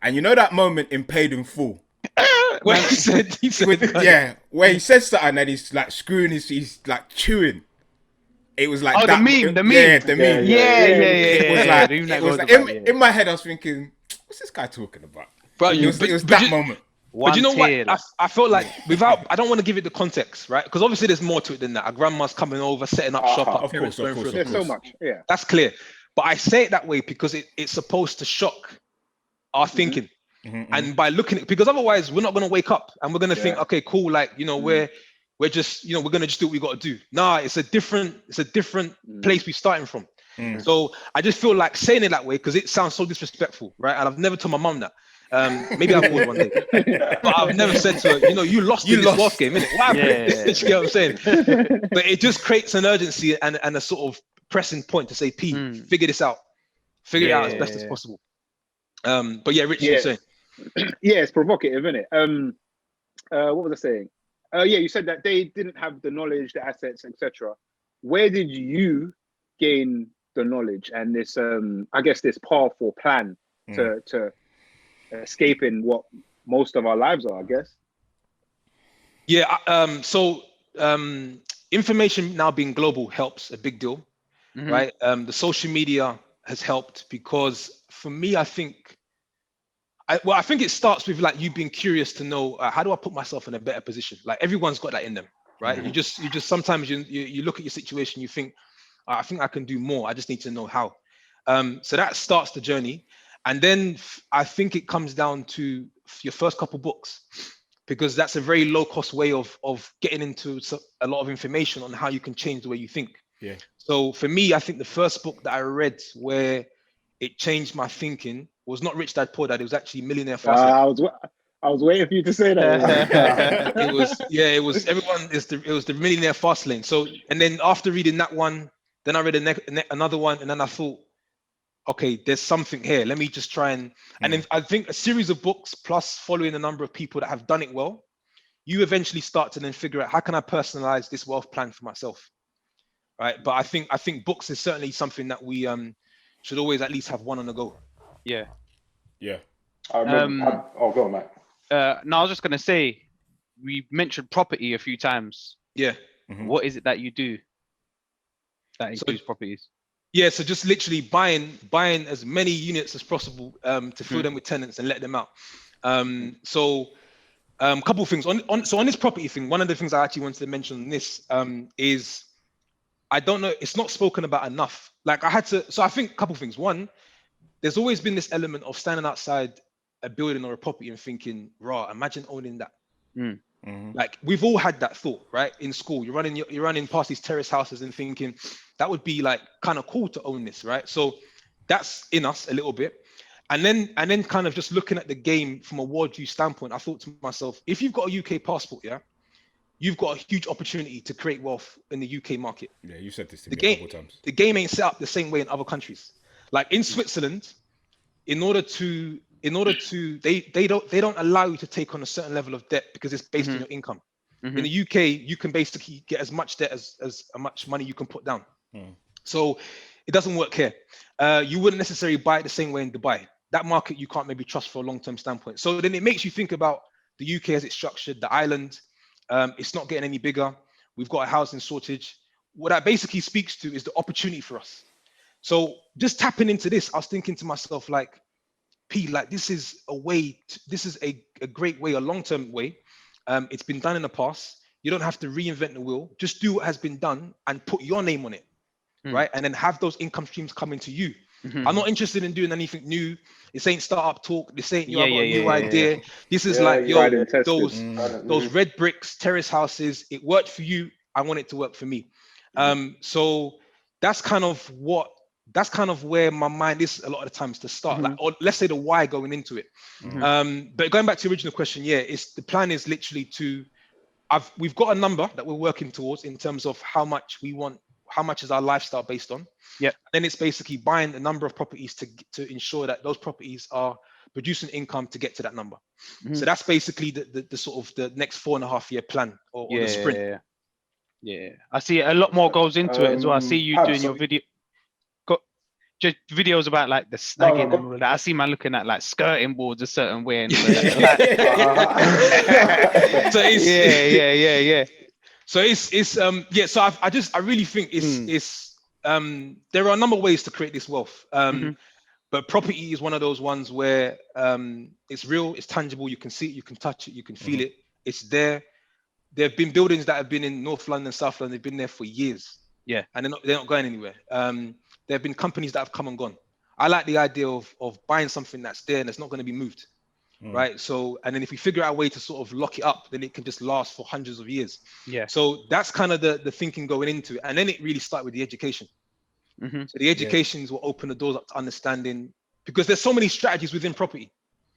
and you know that moment in Paid in Full. Where he said, where he says something and he's like screwing he's like chewing. It was like the meme. Yeah, the meme. Yeah. It was like in my head I was thinking, what's this guy talking about? But it was that moment. But you know what? I felt like I don't want to give it the context, right? Because obviously there's more to it than that. Our grandma's coming over, setting up shop. Of course. There's so much. Yeah, that's clear. But I say it that way because it's supposed to shock our thinking. And by looking at, because otherwise we're not going to wake up and we're going to think, okay, cool, like, you know, we're just, you know, we're going to just do what we got to do. Nah, it's a different place we're starting from. So I just feel like saying it that way because it sounds so disrespectful, right? And I've never told my mum that. Maybe I will one day, but I've never said to her, you know, you lost this wealth game, innit? What happened? You get what I'm saying? But it just creates an urgency and a sort of pressing point to say, P, figure this out. Figure it out as best as possible. But yeah, Rich, you're saying. Yeah, it's provocative, isn't it? What was I saying? You said that they didn't have the knowledge, the assets, etc. Where did you gain the knowledge and this, I guess, this path or plan to escaping what most of our lives are, I guess? Yeah. So information now being global helps a big deal, right? The social media has helped because for me, I think it starts with like you being curious to know how do I put myself in a better position. Like everyone's got that in them, right? You just sometimes you look at your situation, you think, I think I can do more. I just need to know how. So that starts the journey, and then I think it comes down to your first couple books, because that's a very low cost way of getting into a lot of information on how you can change the way you think. Yeah. So for me, I think the first book that I read where it changed my thinking was not Rich Dad Poor Dad. It was actually Millionaire Fast Lane. I was waiting for you to say that. It was everyone. It was the Millionaire Fast Lane. So, and then after reading that one, then I read another one, and then I thought, okay, there's something here. Let me just try and then I think a series of books plus following a number of people that have done it well, you eventually start to then figure out how can I personalize this wealth plan for myself, right? But I think books is certainly something that we should always at least have one on the go. Yeah. I remember, go on, Matt. No, I was just gonna say, we mentioned property a few times. Yeah. What is it that you do that includes properties? Yeah, so just literally buying as many units as possible to fill them with tenants and let them out. Couple of things on this property thing. One of the things I actually wanted to mention on this is, I don't know, it's not spoken about enough. Like I think a couple of things. One, there's always been this element of standing outside a building or a property and thinking, raw, imagine owning that. Like we've all had that thought, right? In school, you're running past these terrace houses and thinking that would be like kind of cool to own this, right? So that's in us a little bit. And then kind of just looking at the game from a worldview standpoint, I thought to myself, if you've got a UK passport, you've got a huge opportunity to create wealth in the UK market. Yeah, you said this to me a couple times. The game ain't set up the same way in other countries. Like in Switzerland, they don't allow you to take on a certain level of debt because it's based on your income. In the UK, you can basically get as much debt as much money you can put down. So it doesn't work here. You wouldn't necessarily buy it the same way in Dubai. That market you can't maybe trust for a long-term standpoint. So then it makes you think about the UK as it's structured, the island. It's not getting any bigger. We've got a housing shortage. What that basically speaks to is the opportunity for us. So just tapping into this, I was thinking to myself, like, this is a great way, a long-term way. It's been done in the past. You don't have to reinvent the wheel. Just do what has been done and put your name on it, right? And then have those income streams coming to you. I'm not interested in doing anything new. This ain't startup talk. This ain't, I've got a new idea. This is those red bricks, terrace houses. It worked for you. I want it to work for me. So that's kind of where my mind is a lot of the times to start, like, or let's say the why going into it. But going back to the original question, the plan is literally we've got a number that we're working towards in terms of how much is our lifestyle based on. Then it's basically buying a number of properties to ensure that those properties are producing income to get to that number. So that's basically the sort of the next 4.5 year plan or the sprint. Yeah, I see a lot more goes into it as well. I see you doing your video. Just videos about like the snagging and all of that. I see man looking at like skirting boards a certain way. And so So I really think it's there are a number of ways to create this wealth. But property is one of those ones where it's real, it's tangible, you can see it, you can touch it, you can feel it. It's there. There have been buildings that have been in North London, South London, they've been there for years. And they're not going anywhere. There have been companies that have come and gone. I like the idea of buying something that's there and it's not going to be moved, right? So, and then if we figure out a way to sort of lock it up, then it can just last for hundreds of years. So that's kind of the thinking going into it. And then it really started with the education. So the educations will open the doors up to understanding, because there's so many strategies within property,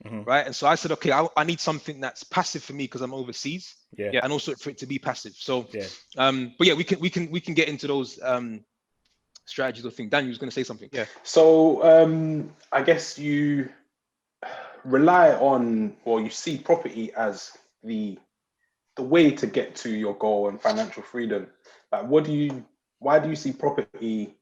right? And so I said, okay, I need something that's passive for me because I'm overseas, and also for it to be passive. So, but yeah, we can get into those strategies or thing. Daniel was going to say something. So I guess you rely on, or you see property as the way to get to your goal and financial freedom. Like, why do you see property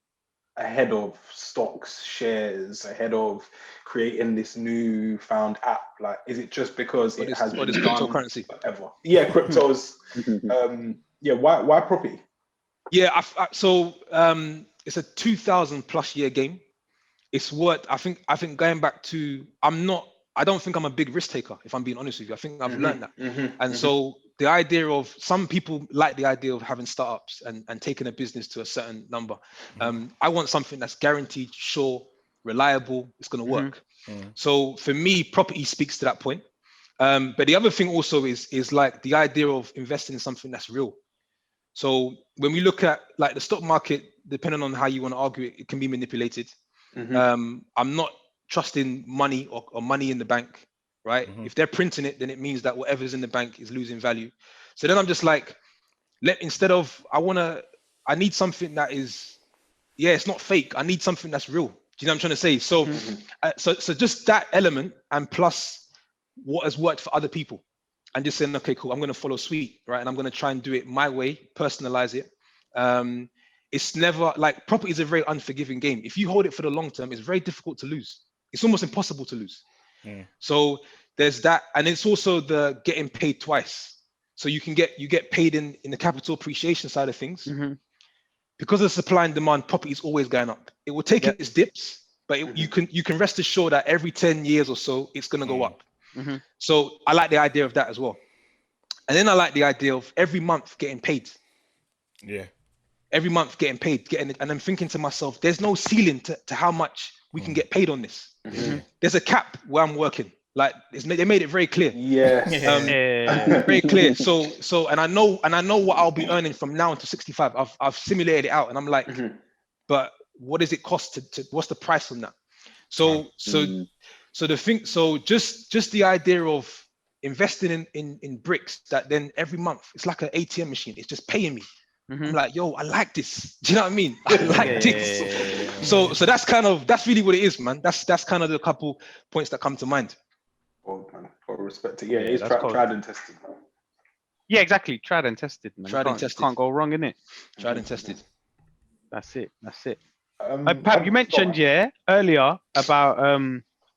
ahead of stocks, shares, ahead of creating this new-found app? Like, is it just because it has been cryptocurrency forever? Yeah, cryptos. Why property? So it's a 2,000+ year game. It's what I think going back to, I don't think I'm a big risk taker, if I'm being honest with you. I think I've learned that. So the idea of, some people like the idea of having startups and taking a business to a certain number. I want something that's guaranteed, sure, reliable, it's going to work. So for me, property speaks to that point. But the other thing also is like the idea of investing in something that's real. So when we look at like the stock market, depending on how you want to argue it, it can be manipulated. I'm not trusting money or money in the bank, right? If they're printing it, then it means that whatever's in the bank is losing value. So then I'm just like, I need something that is, it's not fake. I need something that's real. Do you know what I'm trying to say? So, so just that element, and plus what has worked for other people, and just saying, okay, cool, I'm going to follow suit, right? And I'm going to try and do it my way, personalize it. It's never like, property is a very unforgiving game. If you hold it for the long term, it's very difficult to lose. It's almost impossible to lose. So there's that, and it's also the getting paid twice. So you get paid in the capital appreciation side of things. Because of supply and demand, property is always going up. It will take its dips, but you can rest assured that every 10 years or so, it's going to go up. So I like the idea of that as well. And then I like the idea of every month getting paid. Every month getting paid, and I'm thinking to myself, there's no ceiling to how much we can get paid on this. There's a cap where I'm working. Like they made it very clear. Very clear. So and I know what I'll be earning from now until 65. I've simulated it out, and I'm like, but what does it cost to what's the price on that? So just the idea of investing in bricks that then every month it's like an ATM machine. It's just paying me. I'm like, yo, I like this. Do you know what I mean? I like this. So that's really what it is, man. That's kind of the couple points that come to mind. Oh man, for respect to it's tried and tested. Yeah, exactly. Tried and tested, man. Tried and tested. Can't go wrong, innit? Tried and tested. That's it. Pab, you mentioned earlier about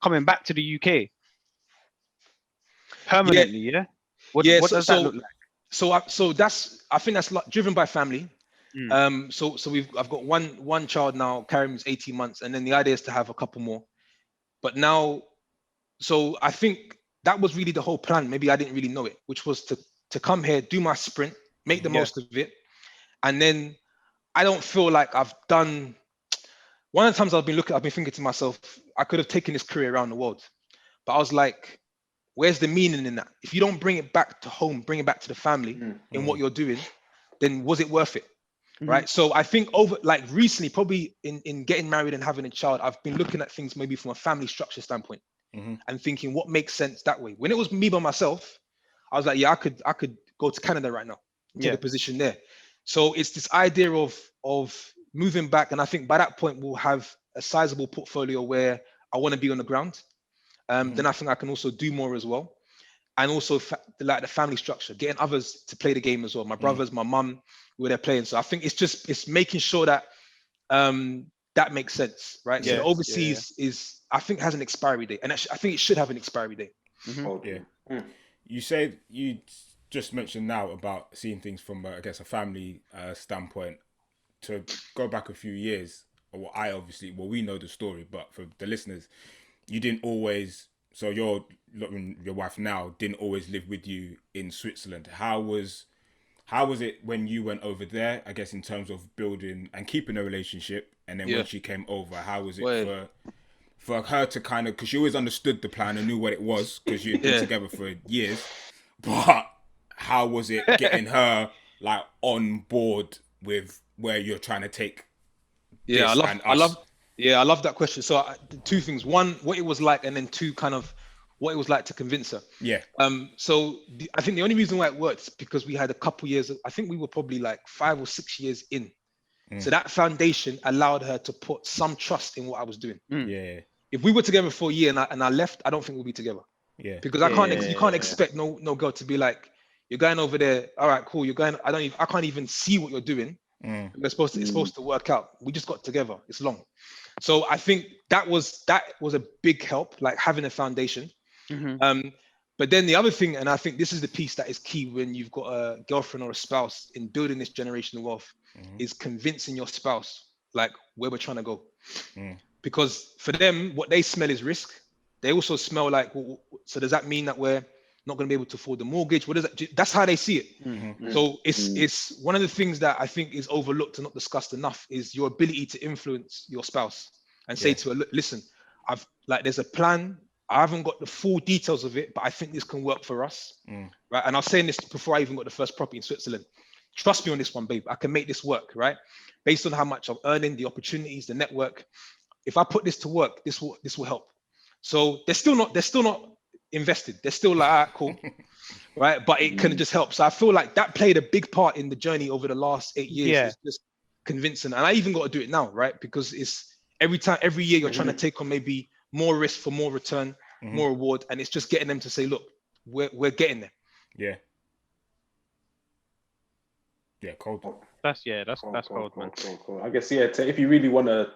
coming back to the UK permanently. What does that look like? So I think that's driven by family. So I've got one child now. Karim's 18 months, and then the idea is to have a couple more. But now, so I think that was really the whole plan. Maybe I didn't really know it, which was to come here, do my sprint, make the most of it, and then I don't feel like I've done. One of the times I've been thinking to myself, I could have taken this career around the world, but I was like, where's the meaning in that? If you don't bring it back to home, bring it back to the family in what you're doing, then was it worth it? Right. So I think recently, probably in getting married and having a child, I've been looking at things maybe from a family structure standpoint and thinking what makes sense that way. When it was me by myself, I was like, I could go to Canada right now, take a position there. So it's this idea of moving back. And I think by that point, we'll have a sizable portfolio where I want to be on the ground. Then I think I can also do more as well. And also like the family structure, getting others to play the game as well. My brothers, my mum, where they're playing. So I think it's making sure that that makes sense, right? So the overseas is, I think, has an expiry date, and I think it should have an expiry date. You said you just mentioned now about seeing things from, I guess, a family standpoint. To go back a few years, we know the story, but for the listeners, you didn't always. So your wife now didn't always live with you in Switzerland. How was it when you went over there? I guess in terms of building and keeping a relationship, and then when she came over, how was it for her to kind of, because she always understood the plan and knew what it was because you'd been together for years. But how was it getting her like on board with where you're trying to take? I love that question. So two things: one, what it was like, and then two, kind of what it was like to convince her. So I think the only reason why it worked is because we had a couple years. I think we were probably like 5 or 6 years in. So that foundation allowed her to put some trust in what I was doing. If we were together for a year and I left, I don't think we'll be together. Because you can't expect no girl to be like, you're going over there. All right, cool. You're going. I can't even see what you're doing. It's supposed to work out. We just got together. It's long. So I think that was a big help, like having a foundation. But then the other thing, and I think this is the piece that is key when you've got a girlfriend or a spouse in building this generational wealth, is convincing your spouse like where we're trying to go. Because for them, what they smell is risk. They also smell like, so does that mean that we're not going to be able to afford the mortgage? What is that? That's how they see it. So it's one of the things that I think is overlooked and not discussed enough is your ability to influence your spouse and say to her, listen, there's a plan. I haven't got the full details of it, but I think this can work for us. Right. And I was saying this before I even got the first property in Switzerland. Trust me on this one, babe. I can make this work, right? Based on how much I'm earning, the opportunities, the network. If I put this to work, this will help. So they're still not invested. They're still like, all right, cool. Right. But it can just help. So I feel like that played a big part in the journey over the last 8 years. Yeah. It's just convincing. And I even got to do it now, right? Because it's every year you're trying to take on maybe more risk for more return, more reward. And it's just getting them to say, look, we're getting there. Yeah. Yeah, cold. That's cold, man. Cool. I guess if you really want to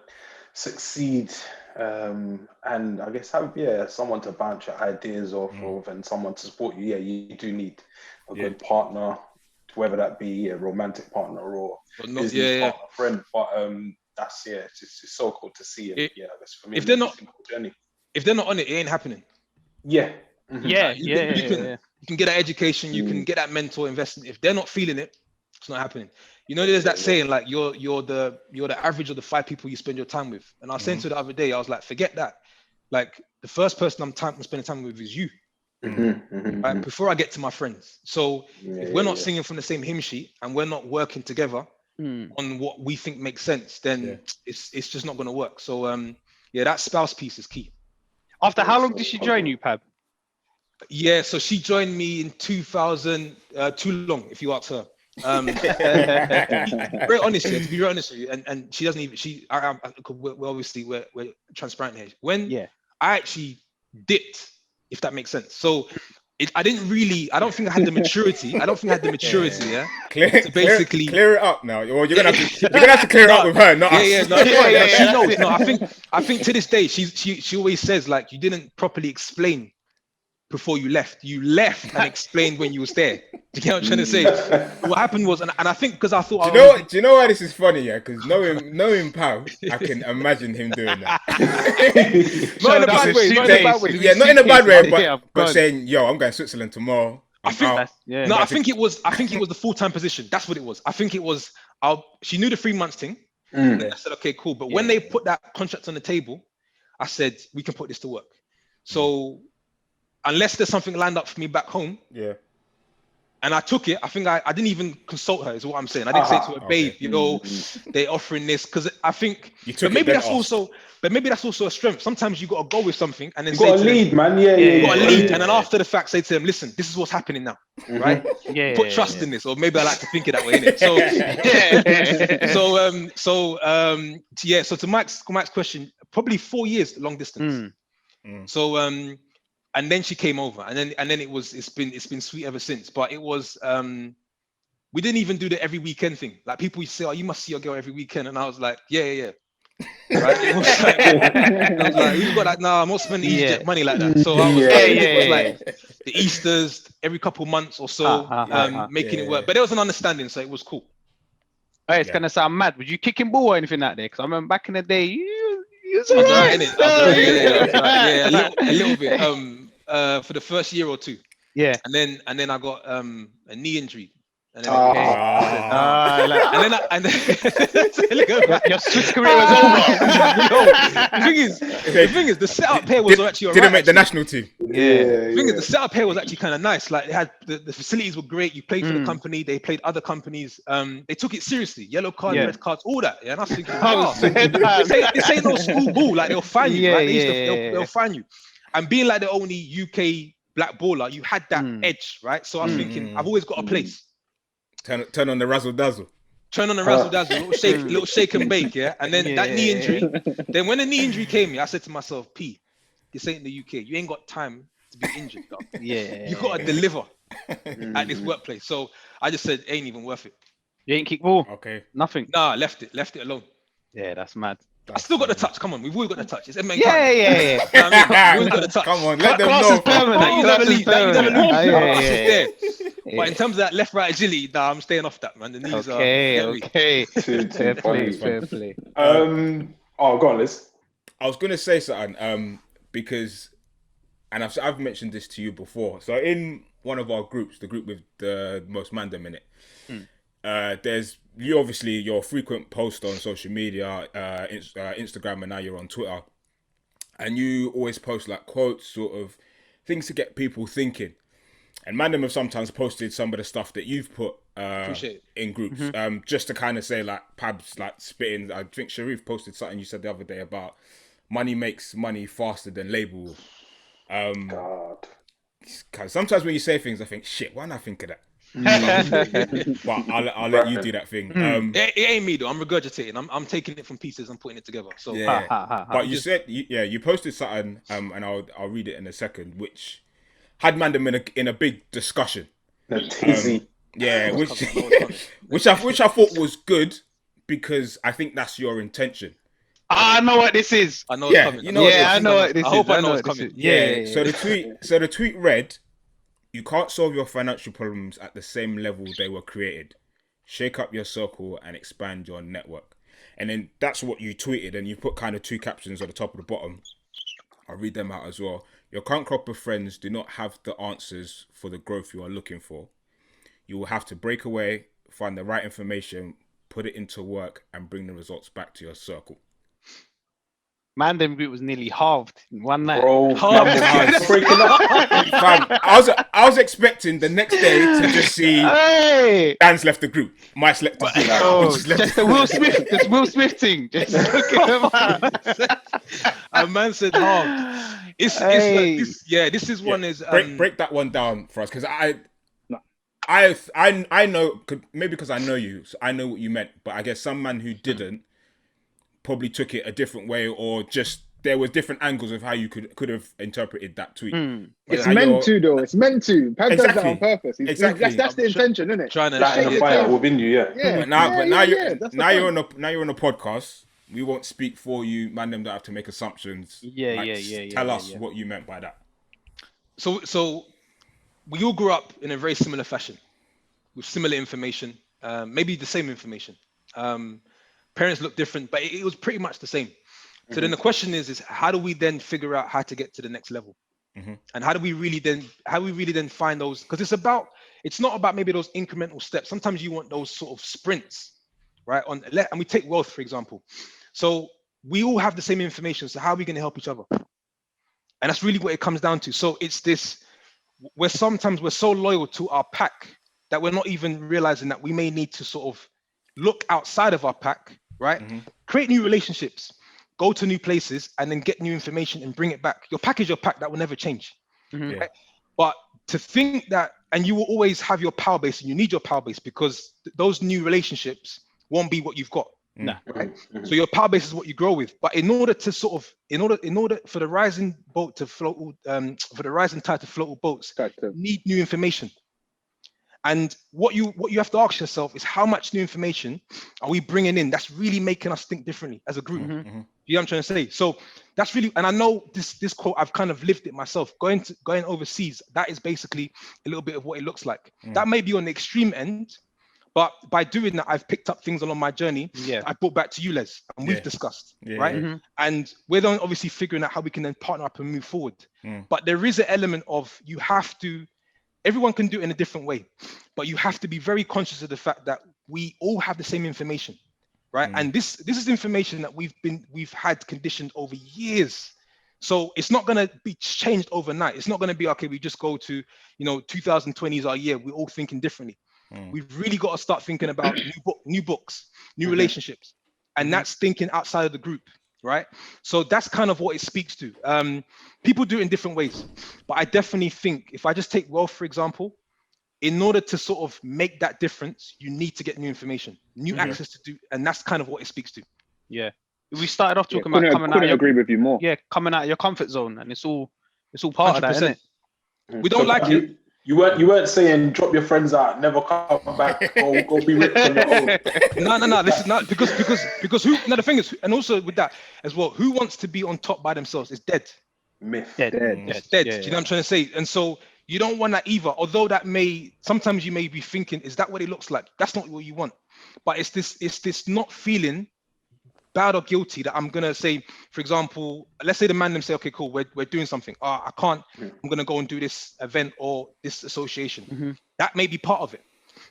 succeed, and I guess have someone to bounce your ideas off of and someone to support you. Yeah, you do need a good partner, whether that be a romantic partner or business partner, friend. But that's it's so cool to see. And that's for me. If they're not on it, it ain't happening. Yeah. You can get that education, you can get that mentor investment. If they're not feeling it, it's not happening. You know, there's that saying like you're the average of the 5 people you spend your time with. And I was saying to the other day, I was like, forget that. Like the first person I'm spending time with is you. Right? Before I get to my friends. So if we're not singing from the same hymn sheet and we're not working together on what we think makes sense, then it's just not going to work. So that spouse piece is key. After how long did she join you, Pab? Yeah, so she joined me in 2000. Too long, if you ask her. Very honest here, to be very honest with you, and she doesn't even. We're obviously we're transparent here. When I actually dipped, if that makes sense. So I don't think I had the maturity. Yeah. Clear it up now. Or you're gonna have to clear it up with her, not us. She knows. No, I think to this day she always says like you didn't properly explain before you left. You left and explained when you was there. Do you get what I'm trying to say? What happened was, and I think because I thought, do you know why this is funny? Yeah, because knowing Pau, I can imagine him doing that. Not in a bad way. Yeah, not in a bad way, but saying, "Yo, I'm going to Switzerland tomorrow." I think it was the full-time position. That's what it was. I think it was. She knew the 3 months thing. And I said, okay, cool. But when they put that contract on the table, I said, we can put this to work. So unless there's something lined up for me back home, and I took it. I think I didn't even consult her. Is what I'm saying. I didn't say to her, babe, you know, they're offering this because I think. But maybe that's also a strength. Sometimes you got to go with something and then say to lead, them, man. You got to lead, and then after the fact, say to them, listen, this is what's happening now, right? Put trust in this, or maybe I like to think it that way, innit? So to Mike's question, probably 4 years long distance. So and then she came over, and then it's been sweet ever since. But it was we didn't even do the every weekend thing. Like people used to say, "Oh, you must see your girl every weekend," and I was like, "Yeah." Right? It was like, "Who's got that?" Nah, I'm not spending EasyJet money like that. So I was it was like the Easters every couple months or so, making it work. But there was an understanding, so it was cool. Hey, it's gonna sound mad. Was you kicking ball or anything out there? Because I remember back in the day, you was I was alright. right, a little bit. For the first year or two. Yeah. And then I got a knee injury. And then your Swiss career was over. The thing is, the setup here was actually didn't make the national team. The thing is, the setup here was actually kind of nice. Like they had the facilities were great. You played for the company. They played other companies. They took it seriously. Yellow cards, red cards, all that. Yeah. And I was thinking, this ain't no school ball. Like they'll find you. Right? They'll find you. And being like the only UK black baller, you had that edge, right? So I was thinking, I've always got a place. Turn on the razzle dazzle. Turn on the razzle dazzle, little shake and bake, yeah. And then that knee injury. Then when the knee injury came, I said to myself, P, this ain't the UK. You ain't got time to be injured, dog. You gotta deliver at this workplace. So I just said, ain't even worth it. You ain't kick ball. Okay. Nothing. Nah, left it alone. Yeah, that's mad. I still got the touch. Come on, we've always got the touch. It's MMA. Yeah. You know what I mean? We've got the touch. Come on, let them know. You never lose. There. But in terms of that left-right agility, I'm staying off that, man. The knees are okay. Fair play. Oh, go on, Liz. I was gonna say something, because, and I've mentioned this to you before. So in one of our groups, the group with the most Mandem in it, there's you obviously your frequent post on social media, Instagram, and now you're on Twitter, and you always post like quotes, sort of things to get people thinking. And Mandem have sometimes posted some of the stuff that you've put in groups, just to kind of say like Pab's like spitting. I think Sharif posted something you said the other day about money makes money faster than label. God. Cause sometimes when you say things, I think, shit, why not think of that? But I'll let you do that thing. It ain't me though. I'm regurgitating. I'm taking it from pieces and putting it together. So Yeah. But you said you posted something, and I'll read it in a second, which had Mandem in a big discussion. Tizzy. Yeah, which I thought was good because I think that's your intention. I know what this is. I know it's coming. You know what it is. I know what this is. I hope I know it's coming. Yeah. So the tweet read, "You can't solve your financial problems at the same level they were created. Shake up your circle and expand your network." And then that's what you tweeted, and you put kind of two captions at the top of the bottom. I'll read them out as well. "Your current crop of friends do not have the answers for the growth you are looking for. You will have to break away, find the right information, put it into work, and bring the results back to your circle." Mandem group was nearly halved in one night. Bro, freaking up. Fam, I was expecting the next day to just see Dan's left the group, Mike's left the group. Just the Will Smith, this Will Smith thing. Just look at him. A man said halved. It's like this. Yeah, this is one is break that one down for us, because I know, maybe because I know you, so I know what you meant, but I guess some man who didn't probably took it a different way, or just there was different angles of how you could have interpreted that tweet. It's meant to, though. It's meant to. Pab does that on purpose. Exactly. That's the intention, isn't it? Trying to Lighting a fire within you, Yeah. But now you're on a podcast. We won't speak for you. Mandem don't have to make assumptions. Tell us what you meant by that. So we all grew up in a very similar fashion, with similar information, maybe the same information. Parents look different, but it was pretty much the same. So then the question is how do we then figure out how to get to the next level? And how do we really then find those? Because it's not about maybe those incremental steps. Sometimes you want those sort of sprints, right? And we take wealth, for example. So we all have the same information. So how are we going to help each other? And that's really what it comes down to. So it's this, where sometimes we're so loyal to our pack that we're not even realizing that we may need to sort of look outside of our pack, right? Create new relationships, go to new places, and then get new information and bring it back. Your pack is your pack. That will never change. Right? But to think that, and you will always have your power base, and you need your power base, because those new relationships won't be what you've got. Right? So your power base is what you grow with. But in order for the rising boat to float, for the rising tide to float all boats, you need new information. And what you have to ask yourself is, how much new information are we bringing in that's really making us think differently as a group? You know what I'm trying to say? So that's really, and I know this quote, I've kind of lived it myself. Going overseas, that is basically a little bit of what it looks like. That may be on the extreme end, but by doing that, I've picked up things along my journey that I brought back to you, Les, and we've discussed, right? And we're then obviously figuring out how we can then partner up and move forward. But there is an element of, everyone can do it in a different way, but you have to be very conscious of the fact that we all have the same information, right? And this is information that we've had conditioned over years. So it's not going to be changed overnight. It's not going to be, okay, we just go to, 2020 is our year. We're all thinking differently. We've really got to start thinking about new books, new relationships. And that's thinking outside of the group, right? So that's kind of what it speaks to. People do it in different ways, but I definitely think, if I just take wealth, for example, in order to sort of make that difference, you need to get new information, new access to do, and that's kind of what it speaks to. Yeah. We started off talking about coming out. Agree with you more. Yeah, coming out of your comfort zone, and it's all part 100%. Of that, isn't it? We don't like it. You weren't saying drop your friends out, never come back, go be rich on your own. No. This is not because who? No, the thing is, and also with that as well, who wants to be on top by themselves is dead. Myth. Dead. Yeah, Do you know what I'm trying to say? And so you don't want that either. Although sometimes you may be thinking, is that what it looks like? That's not what you want. But it's this not feeling bad or guilty that I'm gonna say, for example, let's say the man them say, okay, cool, we're doing something. I can't. I'm gonna go and do this event or this association. That may be part of it.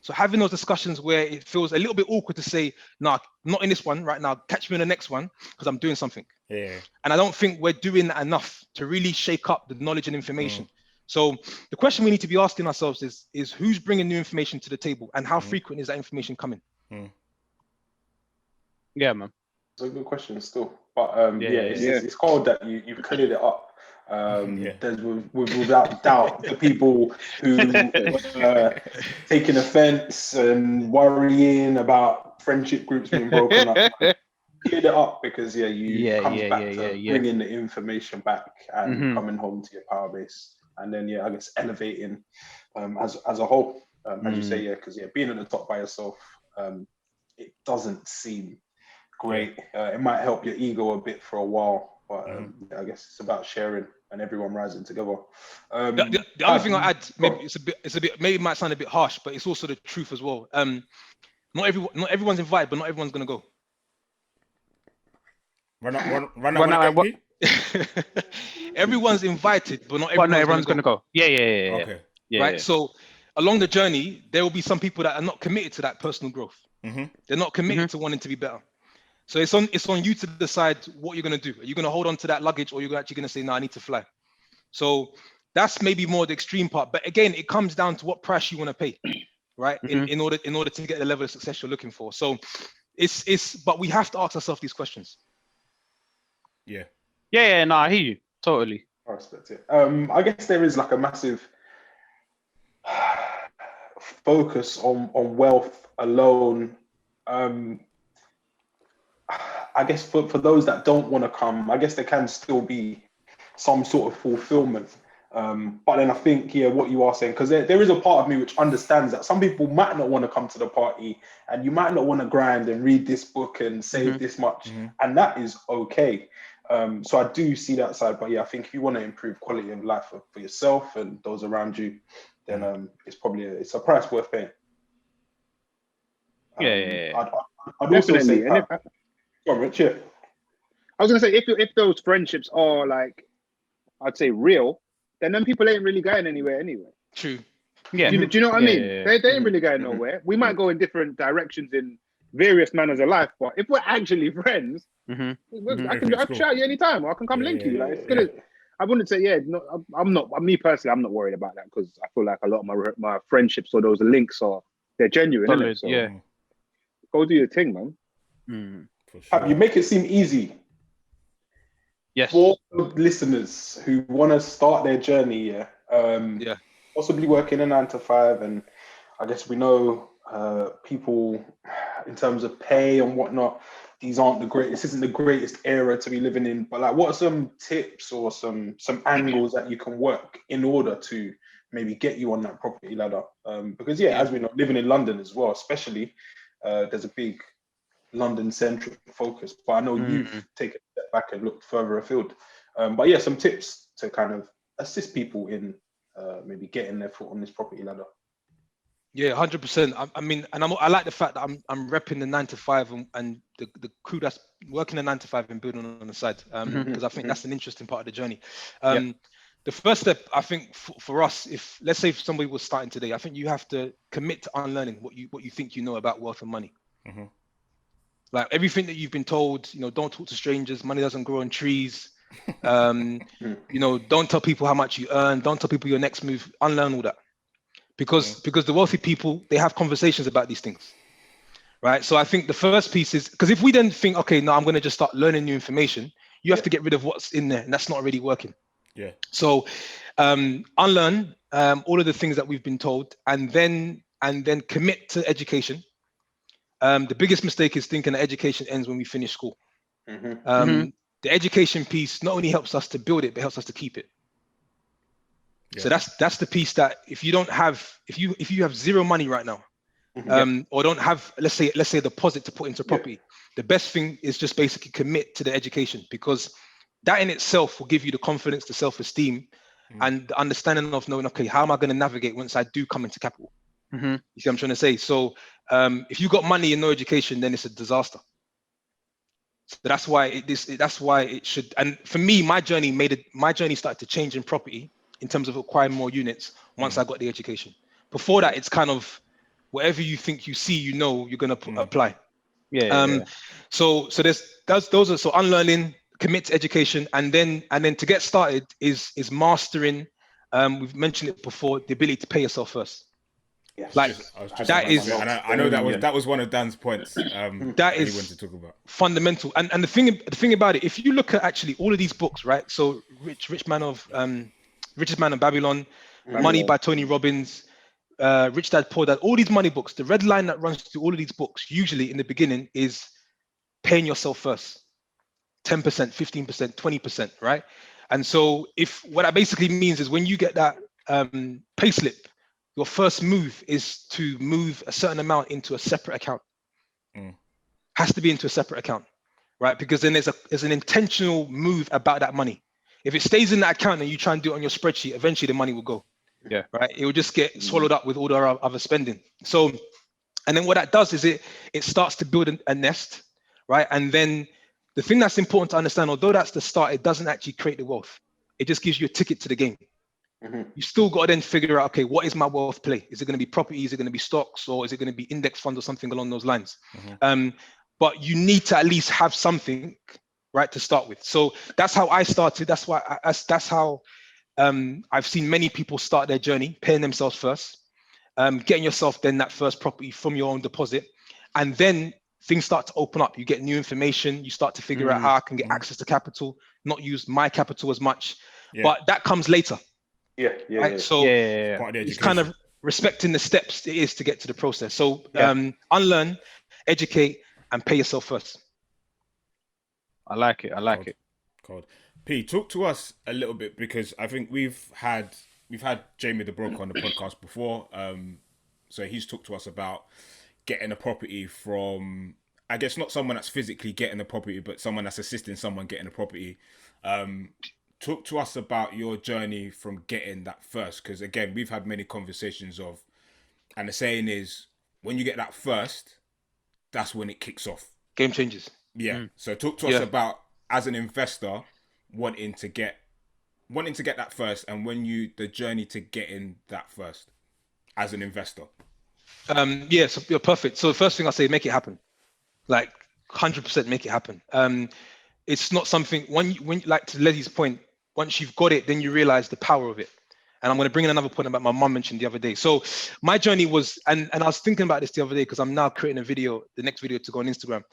So having those discussions where it feels a little bit awkward to say, nah, not in this one right now, catch me in the next one because I'm doing something. Yeah. And I don't think we're doing that enough to really shake up the knowledge and information. So the question we need to be asking ourselves is who's bringing new information to the table, and how frequent is that information coming? Yeah, man. It's a good question still. But it's cold that you've cleared it up. Yeah. There's without doubt the people who taking offense and worrying about friendship groups being broken up. Cleared it up because comes back to bringing the information back and coming home to your power base, and then I guess elevating as a whole, as you say, because being at the top by yourself, it doesn't seem great. It might help your ego a bit for a while, but I guess it's about sharing and everyone rising together. The other thing I add, maybe it's a bit, maybe it might sound a bit harsh, but it's also the truth as well. Not everyone's invited, but not everyone's gonna go. Run out. Everyone's invited, but not everyone's gonna go. Yeah. Okay. Yeah. Right. So along the journey, there will be some people that are not committed to that personal growth. They're not committed to wanting to be better. So it's on you to decide what you're gonna do. Are you gonna hold on to that luggage, or you're actually gonna say, no, I need to fly? So that's maybe more the extreme part. But again, it comes down to what price you want to pay, right? In order to get the level of success you're looking for. So but we have to ask ourselves these questions. Yeah. No, I hear you totally. I respect it. I guess there is like a massive focus on wealth alone. I guess for those that don't want to come, I guess there can still be some sort of fulfillment. But then I think, what you are saying, because there is a part of me which understands that some people might not want to come to the party, and you might not want to grind and read this book and save this much, and that is okay. So I do see that side, but I think if you want to improve quality of life for yourself and those around you, then it's probably it's a price worth paying. I'd also say, go on, Rich. I was gonna say if those friendships are like, I'd say real, then them people ain't really going anywhere anyway. True. Yeah. Do you know what I mean? They ain't really going nowhere. We might go in different directions in various manners of life, but if we're actually friends, I can shout you anytime, or I can come link you. Like, it's gonna. I wouldn't say I'm not. Me personally, I'm not worried about that, because I feel like a lot of my friendships or those links they're genuine. Solid, so go do your thing, man. Sure. You make it seem easy. Yes. For listeners who want to start their journey, possibly working a 9 to 5, and I guess we know people in terms of pay and whatnot, these aren't the greatest. This isn't the greatest era to be living in. But like, what are some tips or some angles that you can work in order to maybe get you on that property ladder? Because as we know, living in London as well, especially, there's a big London-centric focus. But I know you've taken a step back and looked further afield. But some tips to kind of assist people in maybe getting their foot on this property ladder. Yeah, 100%. I mean, and I like the fact that I'm repping the 9 to 5 and the crew that's working the 9 to 5 and building on the side, because I think that's an interesting part of the journey. The first step, I think, for us, if let's say if somebody was starting today, I think you have to commit to unlearning what you think you know about wealth and money. Like everything that you've been told, don't talk to strangers. Money doesn't grow on trees. Don't tell people how much you earn. Don't tell people your next move. Unlearn all that. Because the wealthy people, they have conversations about these things, right? So I think the first piece is, because if we then think, okay, no, I'm going to just start learning new information, you have to get rid of what's in there, and that's not really working. So unlearn all of the things that we've been told, and then commit to education. The biggest mistake is thinking that education ends when we finish school. The education piece not only helps us to build it, but helps us to keep it. So that's the piece that if you have zero money right now, or don't have, let's say a deposit to put into property, the best thing is just basically commit to the education, because that in itself will give you the confidence, the self-esteem, and the understanding of knowing, okay, how am I going to navigate once I do come into capital? You see what I'm trying to say? So if you got money and no education, then it's a disaster. So that's why it should. And for me, my journey started to change in property in terms of acquiring more units once I got the education. Before that, it's kind of whatever you think you see, you're going to apply. So those are, so unlearning, commit to education, and then to get started is mastering. We've mentioned it before, the ability to pay yourself first. Yes. Like, I was just that about to is- say, and I know that was one of Dan's points. That he is- wanted to talk about. fundamental. And the thing about it, if you look at actually all of these books, right? So Richest Man of Babylon, Money by Tony Robbins, Rich Dad Poor Dad, all these money books, the red line that runs through all of these books usually in the beginning is paying yourself first. 10%, 15%, 20%, right? And so what that basically means is when you get that pay slip, your first move is to move a certain amount into a separate account. Has to be into a separate account, right? Because then there's an intentional move about that money. If it stays in that account and you try and do it on your spreadsheet, eventually the money will go. Yeah. Right. It will just get swallowed up with all the other spending. So, and then what that does is it starts to build a nest, right? And then the thing that's important to understand, although that's the start, it doesn't actually create the wealth. It just gives you a ticket to the game. You still got to then figure out, okay, what is my wealth play? Is it going to be property? Is it going to be stocks? Or is it going to be index funds or something along those lines? But you need to at least have something, right, to start with. So that's how I started. That's how I've seen many people start their journey, paying themselves first, getting yourself then that first property from your own deposit. And then things start to open up. You get new information. You start to figure out how I can get access to capital, not use my capital as much. But that comes later. Right? So it's kind of respecting the steps it is to get to the process. So unlearn, educate, and pay yourself first. I like it. Cold. P, talk to us a little bit, because I think we've had Jamie the Broker on the podcast before. So he's talked to us about getting a property from, I guess, not someone that's physically getting the property, but someone that's assisting someone getting a property. Talk to us about your journey from getting that first, because again, we've had many conversations and the saying is, when you get that first, that's when it kicks off. Game changes. Yeah. So talk to us about, as an investor, wanting to get that first, and the journey to getting that first as an investor. So you're perfect. So the first thing I say, make it happen. Like 100% make it happen. It's not something, when like to Leslie's point, once you've got it, then you realize the power of it. And I'm going to bring in another point about my mum mentioned the other day. So my journey was, and I was thinking about this the other day, because I'm now creating a video, the next video to go on Instagram.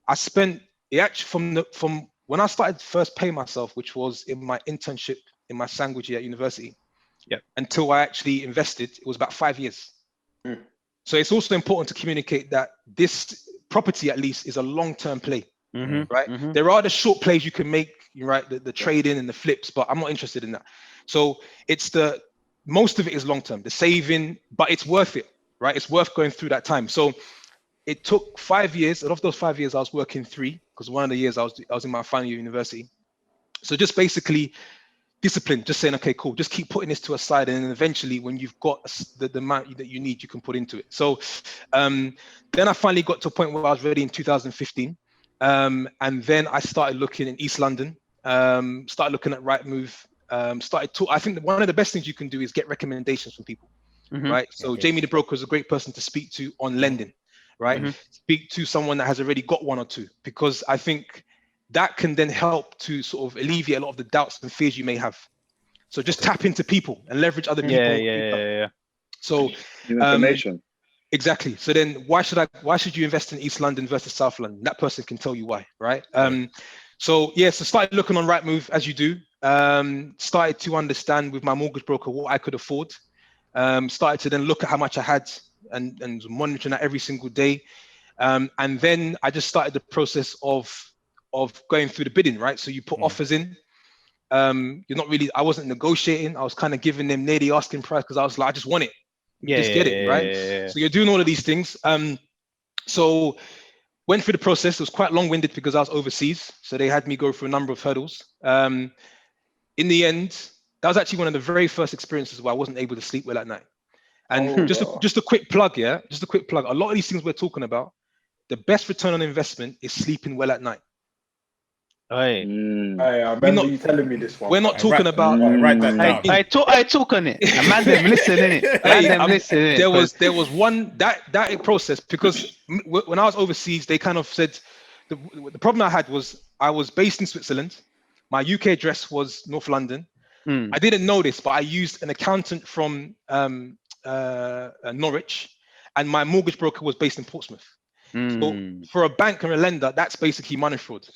I spent it actually from when I started first paying myself, which was in my internship in my sandwich year at university, until I actually invested, it was about 5 years. So it's also important to communicate that this property, at least, is a long-term play, right? There are the short plays you can make, right? The trading and the flips, but I'm not interested in that. So most of it is long-term, the saving, but it's worth it, right? It's worth going through that time. So it took 5 years. And of those 5 years, I was working 3, because one of the years I was in my final year of university. So just basically discipline, just saying, okay, cool, just keep putting this to a side, and then eventually when you've got the amount that you need, you can put into it. So then I finally got to a point where I was ready in 2015. And then I started looking in East London, started looking at Rightmove, I think that one of the best things you can do is get recommendations from people, right? So Jamie the Broker is a great person to speak to on lending, right? Speak to someone that has already got 1 or 2, because I think that can then help to sort of alleviate a lot of the doubts and fears you may have. So just tap into people and leverage other people. Yeah. So information. Exactly. So then why should you invest in East London versus South London? That person can tell you why, right? So started looking on Rightmove, as you do. Started to understand with my mortgage broker what I could afford. Started to then look at how much I had and monitoring that every single day. And then I just started the process of going through the bidding, right? So you put offers in. I wasn't negotiating. I was kind of giving them near the asking price, because I was like, I just want it. Get it, right? So you're doing all of these things. So went through the process. It was quite long-winded because I was overseas. So they had me go through a number of hurdles. In the end, that was actually one of the very first experiences where I wasn't able to sleep well at night. And just a quick plug, just a quick plug. A lot of these things we're talking about, the best return on investment is sleeping well at night. Hey. I remember you telling me this one. We're not talking about. Write that down. I talk on it. Mandem, listen in it. There was one that process, because when I was overseas, they kind of said the problem I had was I was based in Switzerland. My UK address was North London. I didn't know this, but I used an accountant from Norwich, and my mortgage broker was based in Portsmouth. So for a bank and a lender, that's basically money fraud.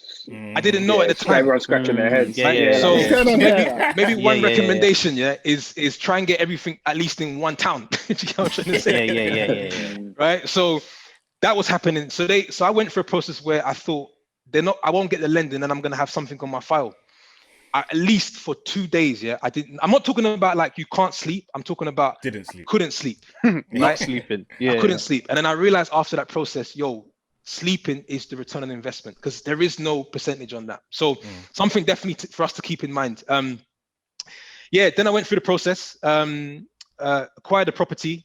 I didn't know at the time. Everyone's scratching their heads. So what's going on there? maybe one recommendation, is try and get everything at least in one town. Do you know what I'm trying to say? Right. So that was happening. So I went through a process where I thought I won't get the lending, and I'm gonna have something on my file. At least for 2 days, I'm not talking about like you can't sleep. I'm talking about couldn't sleep. Not sleeping. I couldn't sleep. And then I realized after that process, sleeping is the return on investment, because there is no percentage on that. So something definitely for us to keep in mind. Then I went through the process, acquired a property,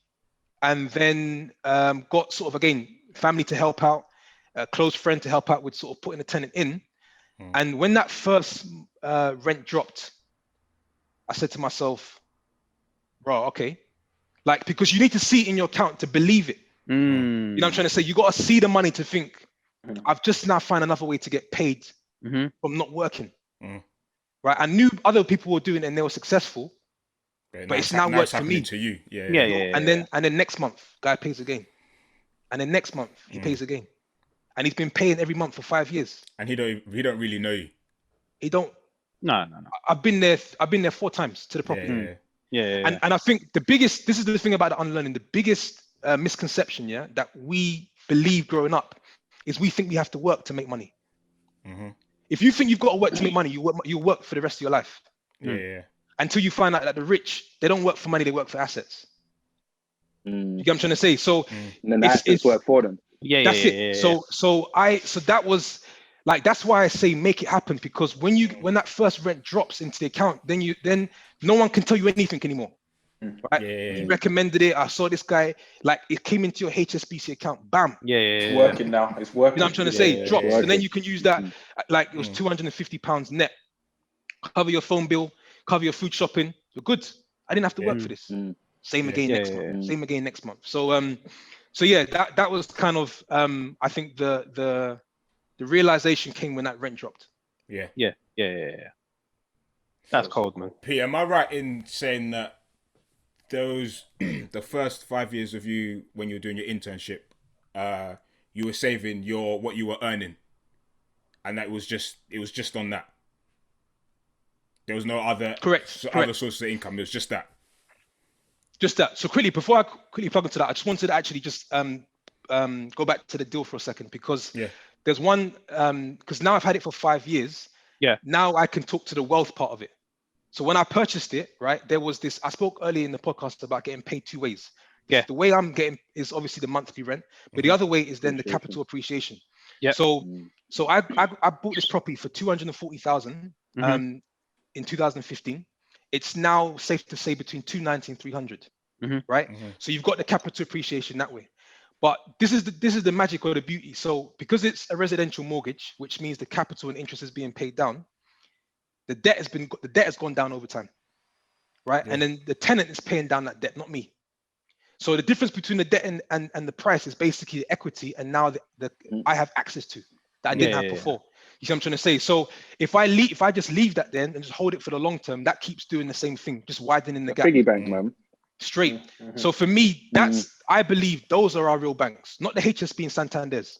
and then got sort of, again, family to help out, a close friend to help out with sort of putting a tenant in. And when that first rent dropped, I said to myself, bro, okay. Like, because you need to see it in your account to believe it. You know what I'm trying to say? You got to see the money to think, I've just now found another way to get paid from not working. Right? I knew other people were doing it and they were successful, but it's now worked for me. To you. And then next month, guy pays again. And then next month, he pays again. And he's been paying every month for 5 years. And he don't really know you. He don't. No. I've been there 4 times to the property. And I think this is the thing about the unlearning. The biggest misconception, that we believe growing up is we think we have to work to make money. If you think you've got to work to make money, you work for the rest of your life. Until you find out that the rich, they don't work for money, they work for assets. You get what I'm trying to say? So and then the assets work for them. That's it. So that was like, that's why I say make it happen, because when that first rent drops into the account, then no one can tell you anything anymore. Right? You recommended it. I saw this guy, like, it came into your HSBC account. Bam. It's working now. It's working. You know what I'm trying to say? Drops, and then you can use that. Like, it was £250 net. Cover your phone bill, cover your food shopping. You're good. I didn't have to work for this. Same again next month. Same again next month. So that was kind of I think the realization came when that rent dropped. Yeah. That's cold, man. Pete, am I right in saying that those the first 5 years of you when you were doing your internship, you were saving what you were earning, and that was just on that? There was no other other sources of income. It was just that. Just that. So before I quickly plug into that, I just wanted to actually just go back to the deal for a second, because there's one, because now I've had it for 5 years. Now I can talk to the wealth part of it. So when I purchased it, right, there was this, I spoke earlier in the podcast about getting paid 2 ways. The way I'm getting is obviously the monthly rent, but the other way is then the capital appreciation. So I bought this property for 240,000 in 2015. It's now safe to say between 290 and 300, right? So you've got the capital appreciation that way. But this is the magic or the beauty. So because it's a residential mortgage, which means the capital and interest is being paid down, the debt has gone down over time, right? And then the tenant is paying down that debt, not me. So the difference between the debt and the price is basically the equity, and now I have access to that I didn't have before. You see what I'm trying to say? So if I just leave that then and just hold it for the long term, that keeps doing the same thing, just widening the gap. Piggy bank, man. Straight. So for me, I believe those are our real banks, not the HSB and Santander's.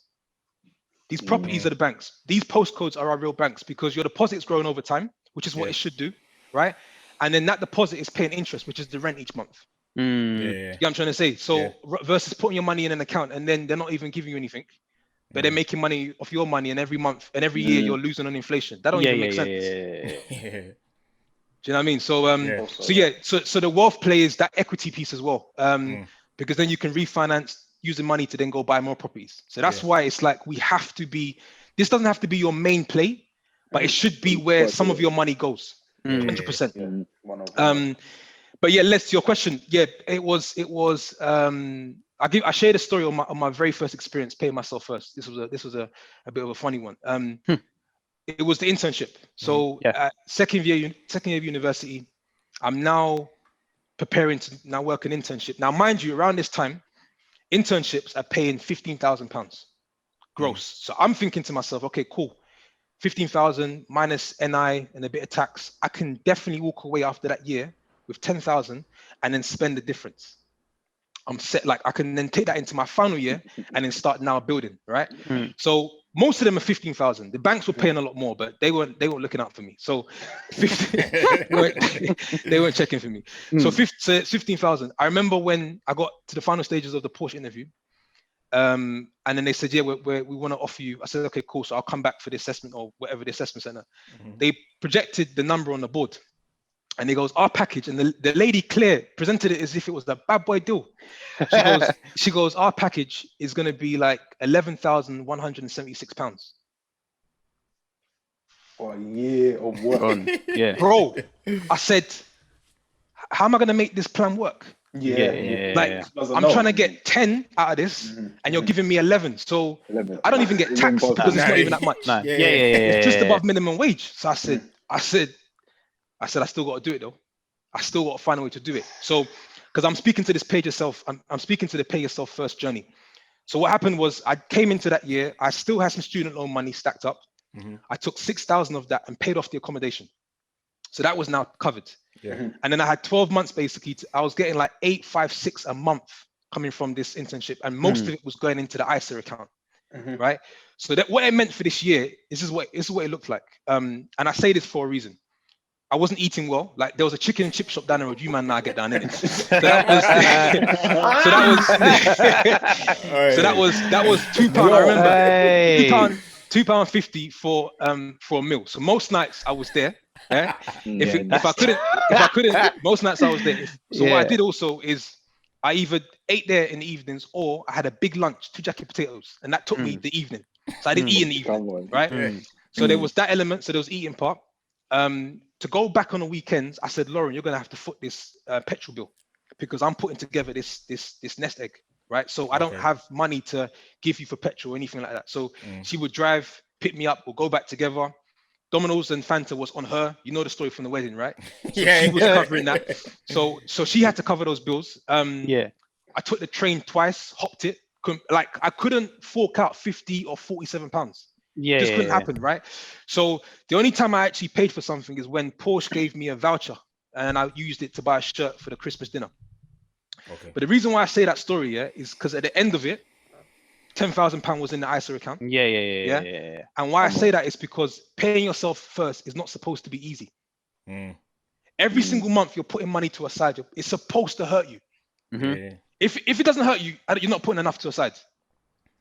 These properties are the banks. These postcodes are our real banks, because your deposit's growing over time, which is what it should do, right? And then that deposit is paying interest, which is the rent each month. You know what I'm trying to say? So versus putting your money in an account and then they're not even giving you anything, but they're making money off your money, and every month and every year you're losing on inflation. That don't even make sense. Do you know what I mean? So the wealth play is that equity piece as well, because then you can refinance using money to then go buy more properties. So that's why it's like this doesn't have to be your main play, but it should be where some of your money goes. 100%. But let's to your question. It was. I shared a story on my very first experience paying myself first. This was a bit of a funny one. It was the internship. So second year of university, I'm now preparing to now work an internship. Now, mind you, around this time, internships are paying £15,000 gross. So I'm thinking to myself, okay, cool. 15,000 minus NI and a bit of tax. I can definitely walk away after that year with 10,000 and then spend the difference. I'm set. Like I can then take that into my final year and then start now building, right? So most of them are 15,000. The banks were paying a lot more, but they weren't looking out for me. So 15, they weren't checking for me. So 15,000. I remember when I got to the final stages of the Porsche interview, and then they said, yeah, we want to offer you. I said, okay, cool. So I'll come back for the assessment or whatever the assessment center. They projected the number on the board. And he goes, our package, and the lady Claire presented it as if it was the bad boy deal. She goes, our package is going to be like £11,176. For a year of work. Yeah. Bro, I said, how am I going to make this plan work? Yeah. I'm trying to get 10 out of this, and you're giving me 11. So 11. I don't even get taxed because it's not even that much. It's just above minimum wage. So I said, I still got to do it though. I still got to find a way to do it. So, because I'm speaking to this pay yourself, I'm speaking to the pay yourself first journey. So what happened was I came into that year, I still had some student loan money stacked up. I took 6,000 of that and paid off the accommodation. So that was now covered. And then I had 12 months basically. I was getting like 856 a month coming from this internship, and most of it was going into the ISA account, right? So that what it meant for this year, this is what it looked like. And I say this for a reason. I wasn't eating well. Like there was a chicken and chip shop down the road. You man, now get down in it. So that was £2. I remember £2.50 for a meal. So most nights I was there. Yeah. If I couldn't, most nights I was there. So what I did also is I either ate there in the evenings or I had a big lunch, 2 jacket potatoes, and that took me the evening. So I didn't eat in the evening, right? So there was that element. So there was eating part. To go back on the weekends, I said, Lauren, you're gonna have to foot this petrol bill because I'm putting together this nest egg, right? So I don't have money to give you for petrol or anything like that. So she would drive, pick me up, we'll go back together. Domino's and Fanta was on her. You know the story from the wedding, right? So she was covering that. So she had to cover those bills. I took the train twice, hopped it. I couldn't fork out 50 or 47 pounds. Just couldn't happen, right? So the only time I actually paid for something is when Porsche gave me a voucher and I used it to buy a shirt for the Christmas dinner. But the reason why I say that story, is because at the end of it, £10,000 was in the ISA account. And why I say that is because paying yourself first is not supposed to be easy. Every single month you're putting money to a side. It's supposed to hurt you. If it doesn't hurt you, you're not putting enough to a side.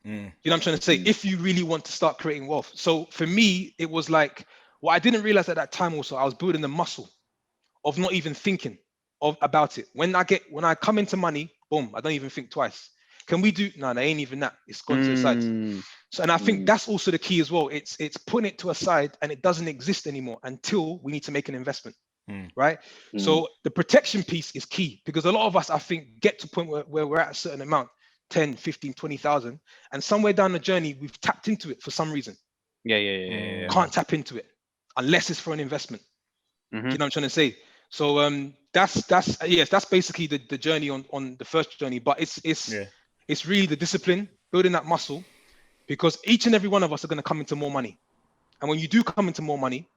You know what I'm trying to say? If you really want to start creating wealth. So for me, it was like, what I didn't realize at that time also, I was building the muscle of not even thinking about it. When I come into money, boom, I don't even think twice. Can we do? No, they ain't even that. It's gone to the side. So, and I think that's also the key as well. It's putting it to a side and it doesn't exist anymore until we need to make an investment, right? So the protection piece is key because a lot of us, I think, get to a point where we're at a certain amount, 10, 15, 20,000. And somewhere down the journey, we've tapped into it for some reason. Can't tap into it unless it's for an investment. You know what I'm trying to say? So that's basically the journey on the first journey. But it's really the discipline, building that muscle, because each and every one of us are going to come into more money. And when you do come into more money,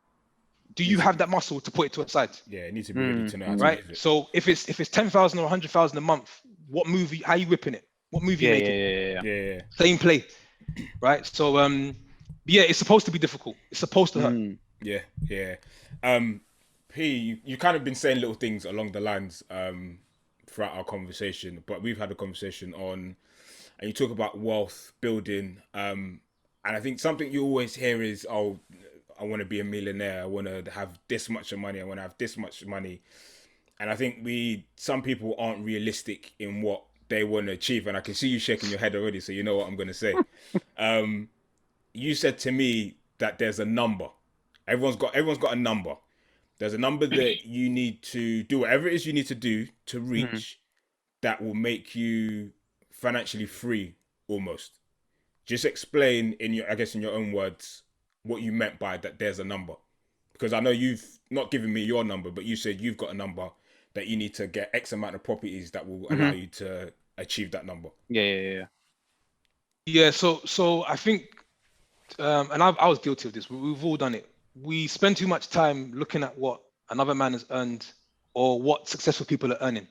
do you have that muscle to put it to a side? Yeah, it needs to be ready to know how to right? use it. So if it's 10,000 or 100,000 a month, what movie? How are you whipping it? What movie you making? Yeah. Same play, right? So it's supposed to be difficult. It's supposed to hurt. Yeah. P, you kind of been saying little things along the lines throughout our conversation, but we've had a conversation on, and you talk about wealth building, and I think something you always hear is, oh, I want to be a millionaire, I want to have this much money, I want to have this much money. And I think some people aren't realistic in what they want to achieve, and I can see you shaking your head already, so you know what I'm going to say. You said to me that there's a number. Everyone's got a number. There's a number that you need to do, whatever it is you need to do to reach that will make you financially free almost. Just explain in your own words what you meant by that there's a number. Because I know you've not given me your number, but you said you've got a number that you need to get X amount of properties that will allow you to achieve that number. Yeah, so I think, and I was guilty of this, we've all done it. We spend too much time looking at what another man has earned or what successful people are earning.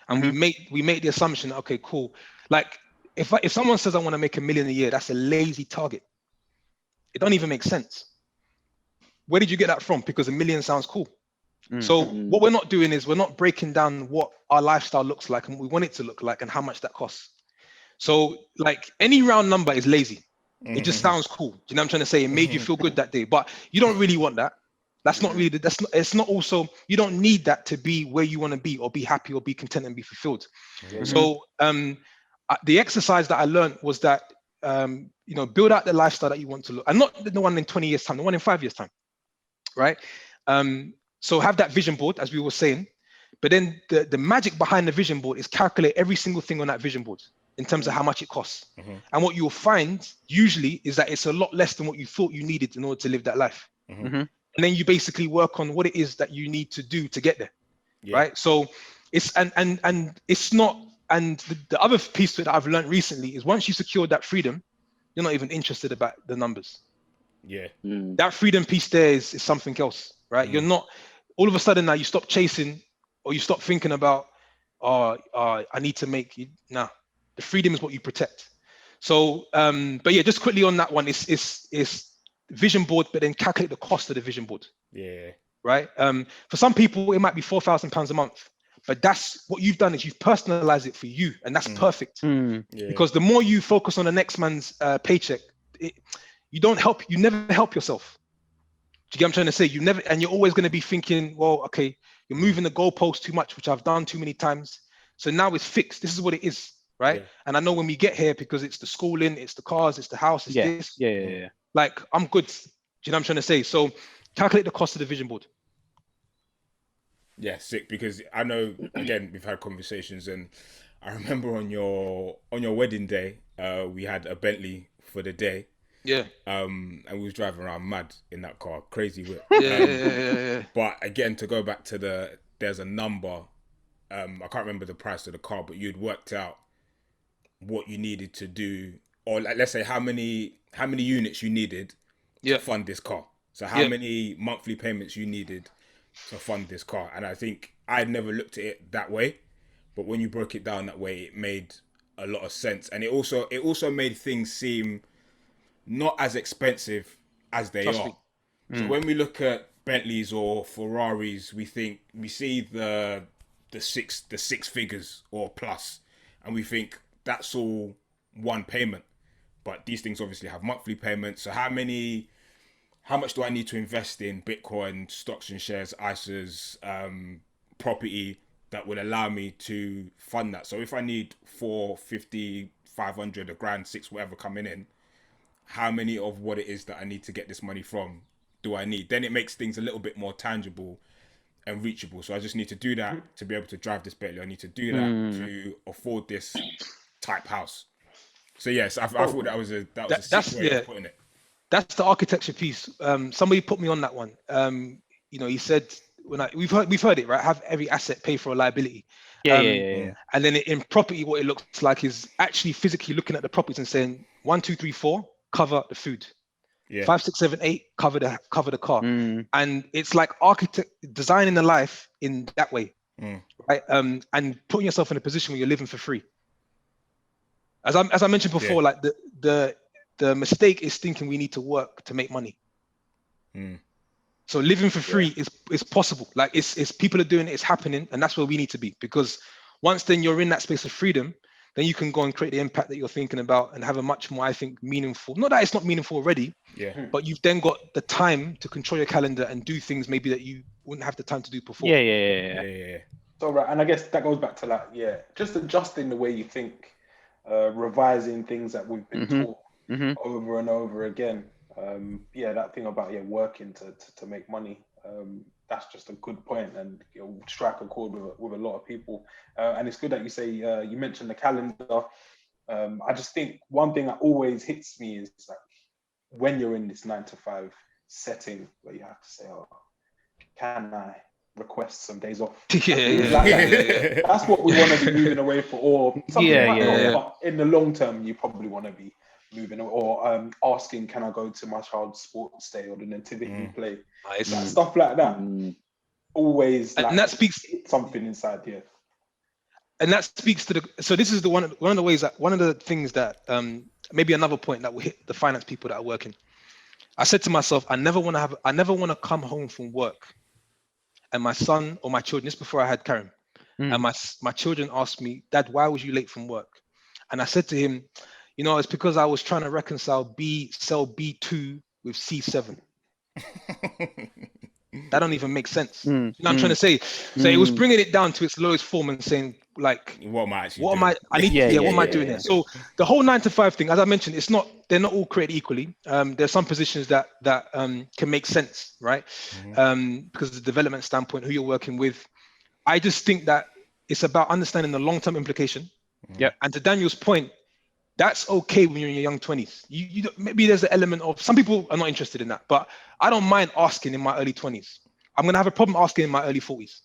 and we make the assumption, okay, cool. Like if someone says I want to make $1 million a year, that's a lazy target. It don't even make sense. Where did you get that from? Because $1 million sounds cool. So what we're not doing is we're not breaking down what our lifestyle looks like and what we want it to look like and how much that costs. So like any round number is lazy. It just sounds cool. Do you know what I'm trying to say? It made you feel good that day, but you don't really want that. That's not really, it's not also, you don't need that to be where you want to be or be happy or be content and be fulfilled. So the exercise that I learned was that, you know, build out the lifestyle that you want to look, and not the one in 20 years time, the one in 5 years time, right? So have that vision board, as we were saying, but then the magic behind the vision board is calculate every single thing on that vision board in terms of how much it costs. And what you'll find usually is that it's a lot less than what you thought you needed in order to live that life. And then you basically work on what it is that you need to do to get there, right? So it's, and it's not, and the other piece that I've learned recently is once you secure that freedom, you're not even interested about the numbers. That freedom piece there is something else, right? You're not, all of a sudden now you stop chasing or you stop thinking about, I need to make it. Nah, the freedom is what you protect. So, but yeah, just quickly on that one, it's vision board, but then calculate the cost of the vision board. Right. For some people, it might be £4,000 a month, but that's what you've done is you've personalized it for you, and that's perfect. Because the more you focus on the next man's paycheck, you never help yourself. Do you get what I'm trying to say? And you're always going to be thinking, well, okay, you're moving the goalpost too much, which I've done too many times. So now it's fixed. This is what it is, right? And I know when we get here, because it's the schooling, it's the cars, it's the house, it's this. Like, I'm good. Do you know what I'm trying to say? So calculate the cost of the vision board. Yeah, sick, because I know, again, we've had conversations, and I remember on your wedding day, we had a Bentley for the day. And we was driving around mad in that car, crazy whip. But again, to go back to there's a number, I can't remember the price of the car, but you'd worked out what you needed to do, or like, let's say how many units you needed to fund this car. So how many monthly payments you needed to fund this car. And I think I'd never looked at it that way, but when you broke it down that way, it made a lot of sense. And it also made things seem not as expensive as they are. So when we look at Bentleys or Ferraris, we see the six figures or plus, and we think that's all one payment. But these things obviously have monthly payments. So how much do I need to invest in Bitcoin, stocks and shares, ISAs, property that would allow me to fund that? So if I need 450, 500, a grand, 6, whatever coming in, how many of what it is that I need to get this money from do I need? Then it makes things a little bit more tangible and reachable. So I just need to do that to be able to drive this Bentley. I need to do that to afford this type house. So yes, I thought that was a sick way of putting it. That's the architecture piece. Somebody put me on that one. You know, he said we've heard it, right? Have every asset pay for a liability. And then in property, what it looks like is actually physically looking at the properties and saying 1, 2, 3, 4 cover the food. 5, 6, 7, 8 cover the car. And it's like designing a life in that way, right? And putting yourself in a position where you're living for free. As I mentioned before, like the mistake is thinking we need to work to make money. So living for free is possible. Like it's people are doing it, it's happening, and that's where we need to be. Because once then you're in that space of freedom, then you can go and create the impact that you're thinking about and have a much more, I think, meaningful. Not that it's not meaningful already, but you've then got the time to control your calendar and do things maybe that you wouldn't have the time to do before. So right, and I guess that goes back to like just adjusting the way you think, revising things that we've been taught over and over again. That thing about working to make money. That's just a good point, and it'll strike a chord with a lot of people. And it's good that you say you mentioned the calendar. I just think one thing that always hits me is like when you're in this 9 to 5 setting where you have to say, "Oh, can I request some days off?" That's what we want to be moving away for, or something but in the long term, you probably want to be moving, or asking, can I go to my child's sports day or the nativity play? Stuff like that. Always, and like, that speaks something inside. and that speaks to the. So this is the one of the ways that one of the things that maybe another point that will hit the finance people that are working. I said to myself, I never want to come home from work, and my son or my children. This before I had Karen, and my children asked me, Dad, why was you late from work? And I said to him, it's because I was trying to reconcile cell B2 with C7. That don't even make sense. You know what I'm trying to say? So it was bringing it down to its lowest form and saying, like, what am I actually what doing? am I doing here? So the whole 9 to 5 thing, as I mentioned, they're not all created equally. There's some positions that can make sense, right? Because of the development standpoint, who you're working with. I just think that it's about understanding the long-term implication. Yeah. And to Daniel's point, that's okay when you're in your young 20s. You maybe there's an element of, some people are not interested in that, but I don't mind asking in my early 20s. I'm gonna have a problem asking in my early 40s.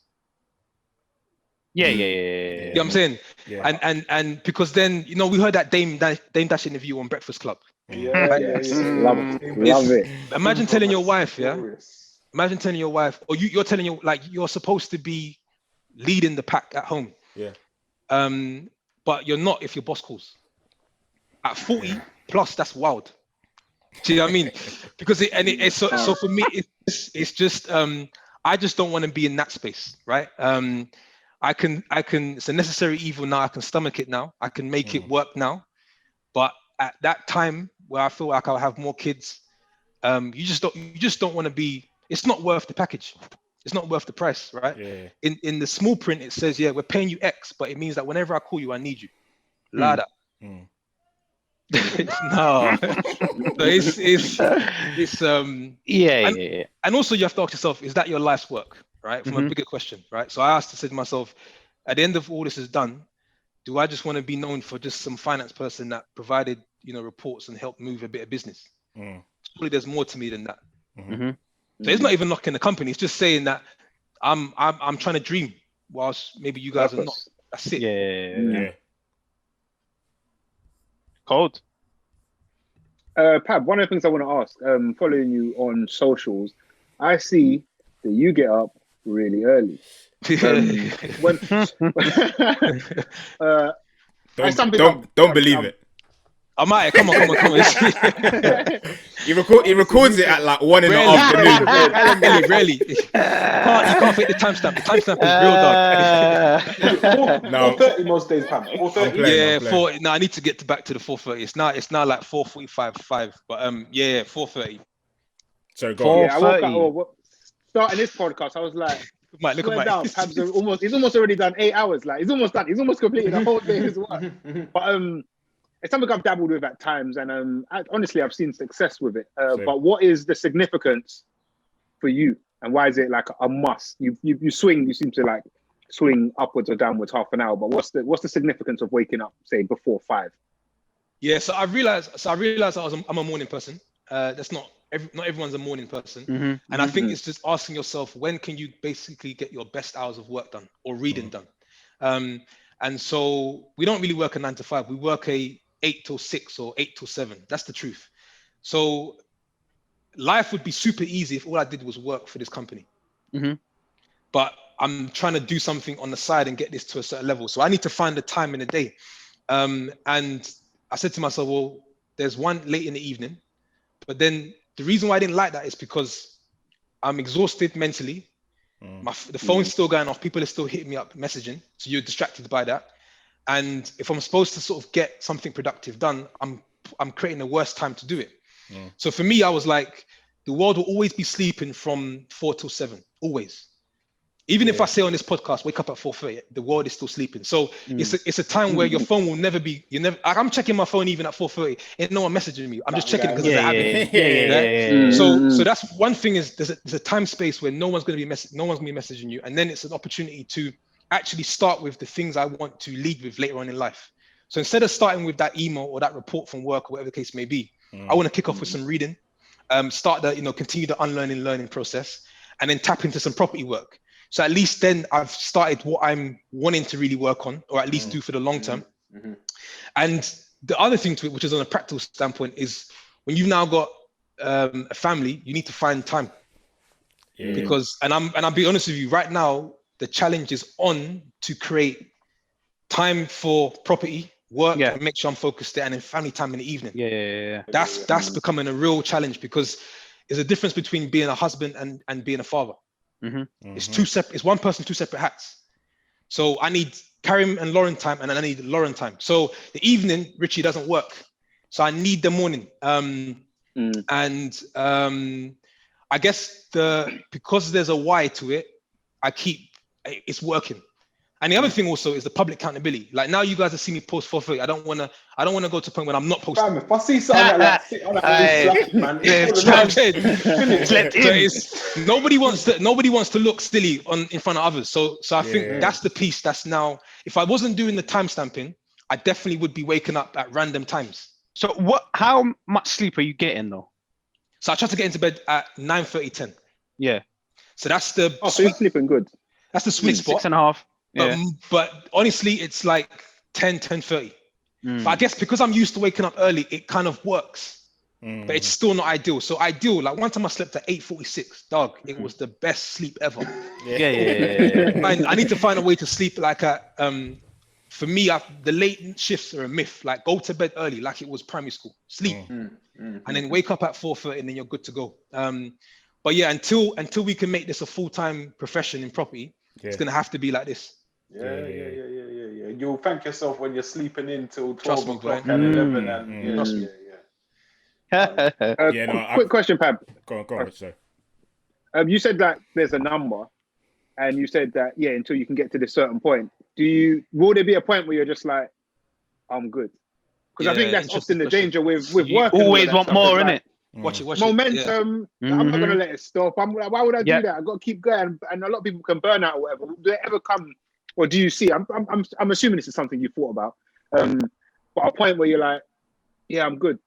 Yeah. You know what I'm saying? Yeah. And because then, we heard that Dame Dash interview on Breakfast Club. Yeah. Love it. Imagine telling your wife, Imagine telling your wife, or you're telling your, like, you're supposed to be leading the pack at home. Yeah. But you're not if your boss calls. At 40 plus, that's wild. Do you know what I mean? Because it's so for me, it's just I just don't want to be in that space, right? I can it's a necessary evil now. I can stomach it now. I can make it work now. But at that time where I feel like I'll have more kids, you just don't want to be. It's not worth the package. It's not worth the price, right? Yeah. In the small print, it says, we're paying you X, but it means that whenever I call you, I need you. Lada. No. So it's and also you have to ask yourself, is that your life's work, right? From a bigger question, right? So I said to myself, at the end of all this is done, do I just want to be known for just some finance person that provided, reports and helped move a bit of business? Surely there's more to me than that. So it's not even knocking the company. It's just saying that I'm trying to dream whilst maybe you guys are not. That's it. Yeah. Cold. Pab, one of the things I want to ask, following you on socials, I see that you get up really early. Don't believe it. I might. Come on. He records it at like 1 in the afternoon. Really. You can't fake the timestamp. The timestamp is real, dog. No, 4:30 most days, Pam. 4:30. No, I need to get back to the 4:30. It's now like 4:45, 5. But 4:30. So go on. I woke up. Starting this podcast, I was like, look at down. Pab's he's almost already done 8 hours. Like he's almost done. He's almost completed the whole day as well. But it's something I've dabbled with at times, and honestly, I've seen success with it. But what is the significance for you, and why is it like a must? You swing. You seem to like swing upwards or downwards half an hour. But what's the significance of waking up, say, before 5? Yeah, so I realized I'm a morning person. That's not everyone's a morning person, and I think it's just asking yourself, when can you basically get your best hours of work done or reading done? And so we don't really work a 9 to 5. We work a 8 till 6 or 8 till 7. That's the truth. So life would be super easy if all I did was work for this company. But I'm trying to do something on the side and get this to a certain level. So I need to find the time in the day. And I said to myself, well, there's one late in the evening. But then the reason why I didn't like that is because I'm exhausted mentally. The phone's still going off. People are still hitting me up, messaging. So you're distracted by that. And if I'm supposed to sort of get something productive done, I'm creating the worst time to do it. So for me, I was like, the world will always be sleeping from 4 till 7, always. Even if I say on this podcast, wake up at 4:30, the world is still sleeping. So it's a time where your phone will never be. I'm checking my phone even at 4:30, and no one messaging me. I'm just checking because it's a habit. So that's one thing, is there's a time space where no one's going to be messaging you, and then it's an opportunity to actually start with the things I want to lead with later on in life. So instead of starting with that email or that report from work or whatever the case may be, I want to kick off with some reading, start continue the unlearning learning process, and then tap into some property work. So at least then I've started what I'm wanting to really work on, or at least do for the long term. And the other thing to it, which is on a practical standpoint, is when you've now got a family, you need to find time. Because, and I'll be honest with you, right now, the challenge is on to create time for property, work, Yeah. and make sure I'm focused there, and then family time in the evening. Yeah. That's becoming a real challenge, because there's a difference between being a husband and being a father. It's two separate. It's one person, two separate hats. So I need Karim and Lauren time, and then I need Lauren time. So the evening, Richie doesn't work. So I need the morning. I guess because there's a why to it, it's working. And the other thing also is the public accountability. Like now you guys have seen me post 4:30. I don't wanna go to a point when I'm not posting. Fam, if I see something like that, I'm like, man. Nobody wants to look silly in front of others. So I think that's the piece that's now. If I wasn't doing the timestamping, I definitely would be waking up at random times. So how much sleep are you getting though? So I try to get into bed at 9:30, 10. Yeah. So that's the so you're sleeping good. That's the sweet spot. 6.5. Yeah. But honestly, it's like 10:30. But I guess because I'm used to waking up early, it kind of works. But it's still not ideal. So ideal, like one time I slept at 8:46. Dog, it was the best sleep ever. Yeah. I need to find a way to sleep like for me, the late shifts are a myth. Like go to bed early, like it was primary school. Sleep, and then wake up at 4:30, and then you're good to go. But yeah, until we can make this a full-time profession in property, it's gonna have to be like this. Yeah. You'll thank yourself when you're sleeping in till 12 me, o'clock Brian. and 11. And Trust me. Quick question, Pab. Go on, Rich, sorry. You said that there's a number, and you said that until you can get to this certain point. Will there be a point where you're just like, I'm good? Because I think that's often the danger with work. Always want more, innit? Watch it. Momentum. Yeah. I'm not gonna let it stop. I'm like, why would I do that? I got to keep going. And a lot of people can burn out or whatever. Do it ever come, or do you see? I'm assuming this is something you thought about. But a point where you're like, I'm good,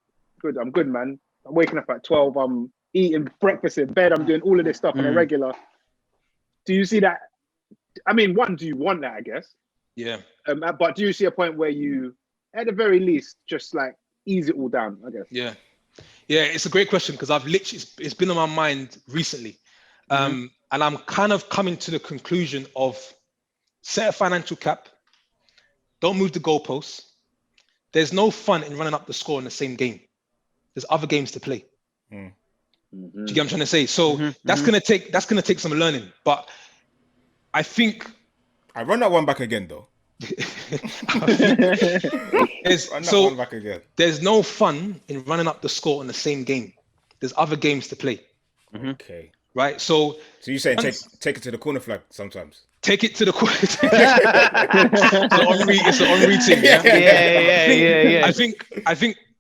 I'm good, man. I'm waking up at 12. I'm eating breakfast in bed. I'm doing all of this stuff on a regular. Do you see that? I mean, do you want that? I guess. Yeah. But do you see a point where you, at the very least, just like ease it all down? I guess. Yeah, it's a great question, because it's been on my mind recently. And I'm kind of coming to the conclusion of set a financial cap, don't move the goalposts. There's no fun in running up the score in the same game. There's other games to play. Do you get what I'm trying to say? So that's gonna take some learning. But I think I run that one back again though. There's no fun in running up the score in the same game. There's other games to play. Okay. Right. So you're saying take it to the corner flag sometimes. Take it to the corner. It's an Henri thing. Yeah.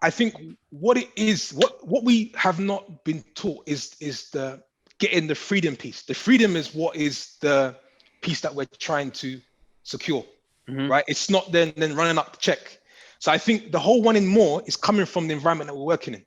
I think what it is, what we have not been taught is the getting the freedom piece. The freedom is what is the piece that we're trying to secure. Right? It's not then running up the check. So I think the whole wanting more is coming from the environment that we're working in.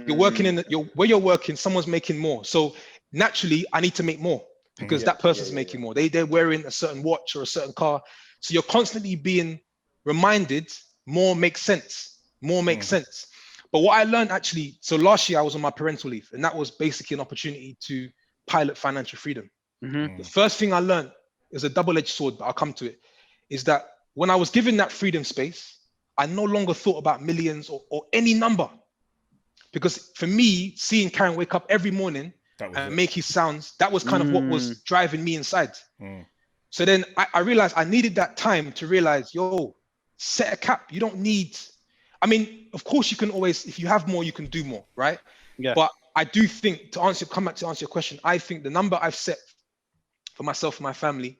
You're working in where you're working, someone's making more. So naturally, I need to make more because that person's making more. They're wearing a certain watch or a certain car. So you're constantly being reminded more makes sense. More makes sense. But what I learned actually, so last year I was on my parental leave, and that was basically an opportunity to pilot financial freedom. The first thing I learned is a double-edged sword, but I'll come to it, is that when I was given that freedom space, I no longer thought about millions or any number. Because for me, seeing Karen wake up every morning and make his sounds, that was kind of what was driving me inside. So then I realized I needed that time to realize, set a cap. You don't need, I mean, of course you can always, if you have more, you can do more, right? Yeah. But I do think, come back to answer your question, I think the number I've set for myself and my family,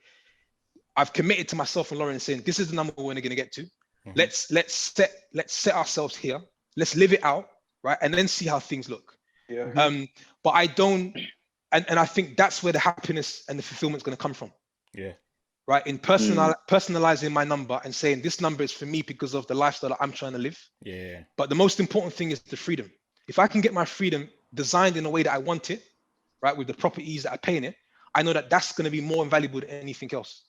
I've committed to myself and Lauren saying, this is the number we're going to get to. Let's set ourselves here. Let's live it out, right? And then see how things look. But I don't, and I think that's where the happiness and the fulfillment is going to come from. Right? In personalizing my number and saying this number is for me because of the lifestyle that I'm trying to live. But the most important thing is the freedom. If I can get my freedom designed in a way that I want it, right, with the proper ease that I pay in it, I know that that's going to be more invaluable than anything else.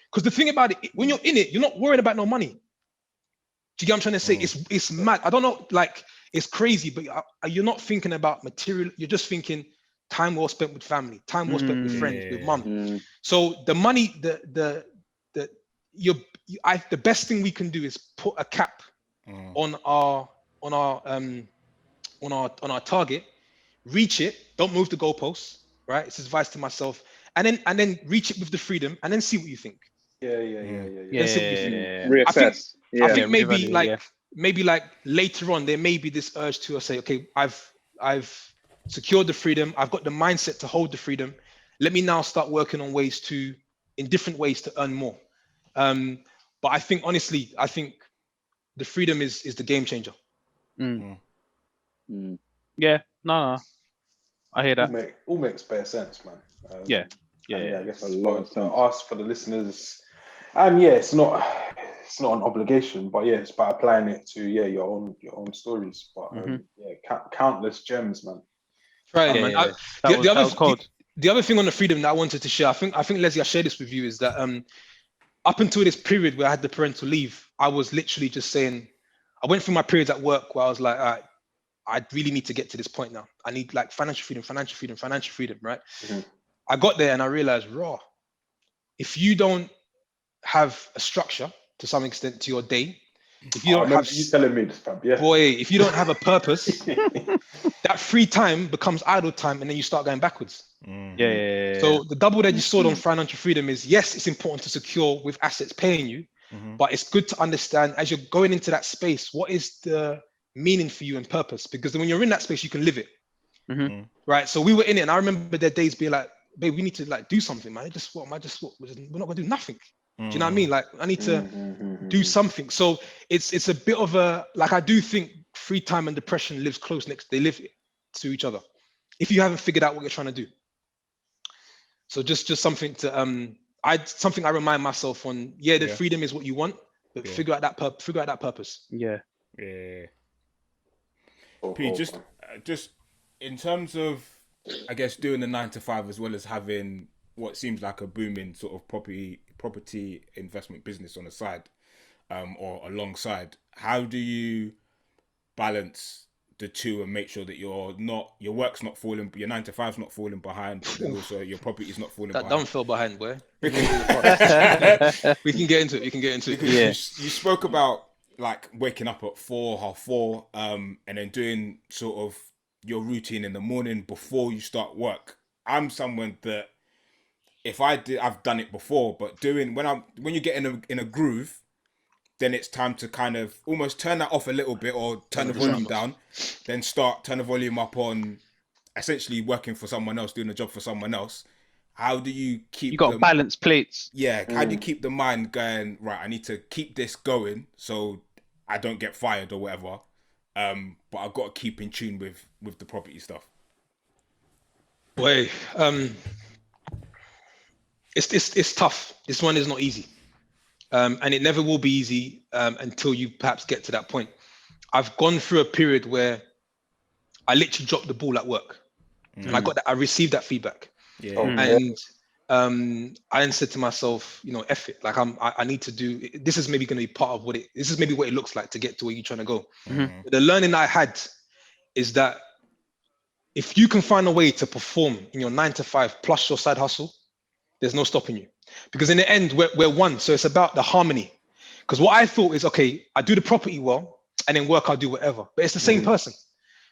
Because the thing about it, when you're in it, you're not worried about no money. Do you get what I'm trying to say? It's mad. I don't know, like, it's crazy, but you're not thinking about material. You're just thinking time well spent with family, time well spent with friends, with mum. So the money, the best thing we can do is put a cap on our target, reach it, don't move the goalposts, right? It's advice to myself, and then reach it with the freedom, and then see what you think. Yeah. Then see what you think. Reassess. I think maybe like later on there may be this urge to say, okay, I've secured the freedom, I've got the mindset to hold the freedom. Let me now start working on different ways to earn more. But I think honestly, the freedom is the game changer. Yeah, no, I hear that. All makes bare sense, man. Yeah. I guess a lot to ask for the listeners, and it's not an obligation, but it's by applying it to your own stories. But countless gems, man. Right, man. The other thing on the freedom that I wanted to share, I think Leslie, I shared this with you, is that up until this period where I had the parental leave, I was literally just saying, I went through my periods at work where I was like, all right, I really need to get to this point now. I need like financial freedom, right? I got there and I realized, if you don't have a structure to some extent to your day, if you don't have, you telling me this, Fab, if you don't have a purpose, that free time becomes idle time, and then you start going backwards. So the double-edged sword on financial freedom is, yes, it's important to secure with assets paying you, but it's good to understand as you're going into that space, what is the meaning for you and purpose? Because when you're in that space, you can live it. Right. So we were in it, and I remember their days being like, babe, we need to like do something, man. We're not gonna do nothing. Do you know what I mean? Like, I need to do something. So it's a bit of a, like, I do think free time and depression live they live to each other if you haven't figured out what you're trying to do. So just something to I remind myself on, the freedom is what you want, but figure out that purpose. Pete, just in terms of, I guess, doing the 9 to 5 as well as having what seems like a booming sort of property investment business on the side, or alongside, how do you balance the two and make sure that your work's not falling, your 9 to 5's not falling behind, but then also your property's not falling behind? Don't fall behind, boy. We can get into it. Because you spoke about like waking up at 4:30, and then doing sort of your routine in the morning before you start work. I'm someone that, I've done it before, but when you get in a groove, then it's time to kind of almost turn that off a little bit, or turn the volume down, then turn the volume up on essentially working for someone else, doing a job for someone else. How do you keep... You got to balance plates. Yeah, how do you keep the mind going, right, I need to keep this going so I don't get fired or whatever, but I've got to keep in tune with the property stuff? Boy, it's tough. This one is not easy. And it never will be easy until you perhaps get to that point. I've gone through a period where I literally dropped the ball at work, and I received that feedback. And I then said to myself, F it. Like, I need to do. This is maybe going to be part of this is maybe what it looks like to get to where you're trying to go. The learning I had is that if you can find a way to perform in your 9 to 5 plus your side hustle, there's no stopping you. Because in the end, we're one. So it's about the harmony. Because what I thought is, okay, I do the property well, and then work, I'll do whatever. But it's the same person.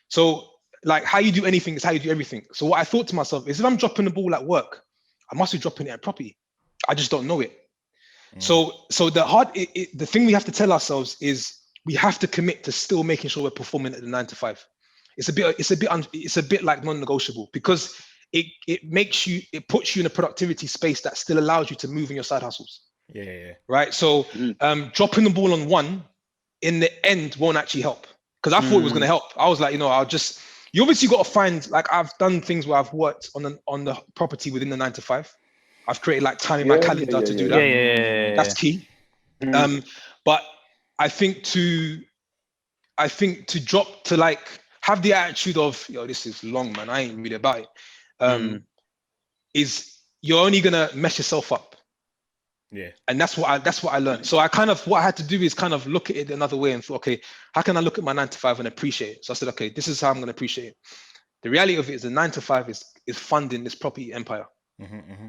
So like, how you do anything is how you do everything. So what I thought to myself is, if I'm dropping the ball at work, I must be dropping it at property. I just don't know it. So the thing we have to tell ourselves is we have to commit to still making sure we're performing at the 9 to 5. It's a bit like non-negotiable, because it puts you in a productivity space that still allows you to move in your side hustles. Right. So dropping the ball on one in the end won't actually help, because I thought it was going to help. I was like, you obviously got to find, like, I've done things where I've worked on the property within the 9 to 5. I've created like time in my calendar to do that. That's key. But I think to drop, to like have the attitude of, this is long, man, I ain't really about it. Is you're only gonna mess yourself up. And that's what I learned. So what I had to do is kind of look at it another way and thought, okay, how can I look at my 9 to 5 and appreciate it? So I said, okay, this is how I'm going to appreciate it. The reality of it is the 9 to 5 is funding this property empire.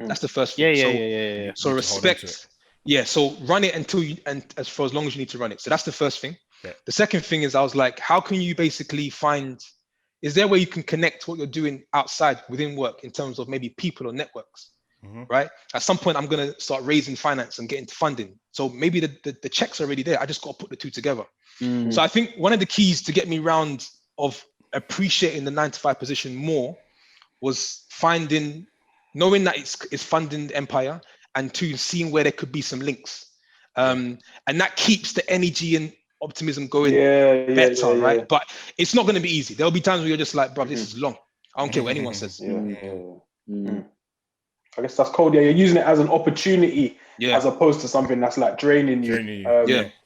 That's the first thing. So respect Yeah, so run it until you, and as for as long as you need to run it. So that's the first thing. Yeah. The second thing is I was like, how can you basically find, is there a way you can connect what you're doing outside within work in terms of maybe people or networks, right? At some point, I'm going to start raising finance and get into funding. So maybe the checks are already there. I just got to put the two together. So I think one of the keys to get me round of appreciating the 9-to-5 position more was knowing that it's funding the empire, and two, seeing where there could be some links. And that keeps the energy and optimism going better, right? But it's not going to be easy. There'll be times where you're just like, bro, this is long. I don't care what anyone says. I guess that's cold. Yeah, you're using it as an opportunity as opposed to something that's like draining you.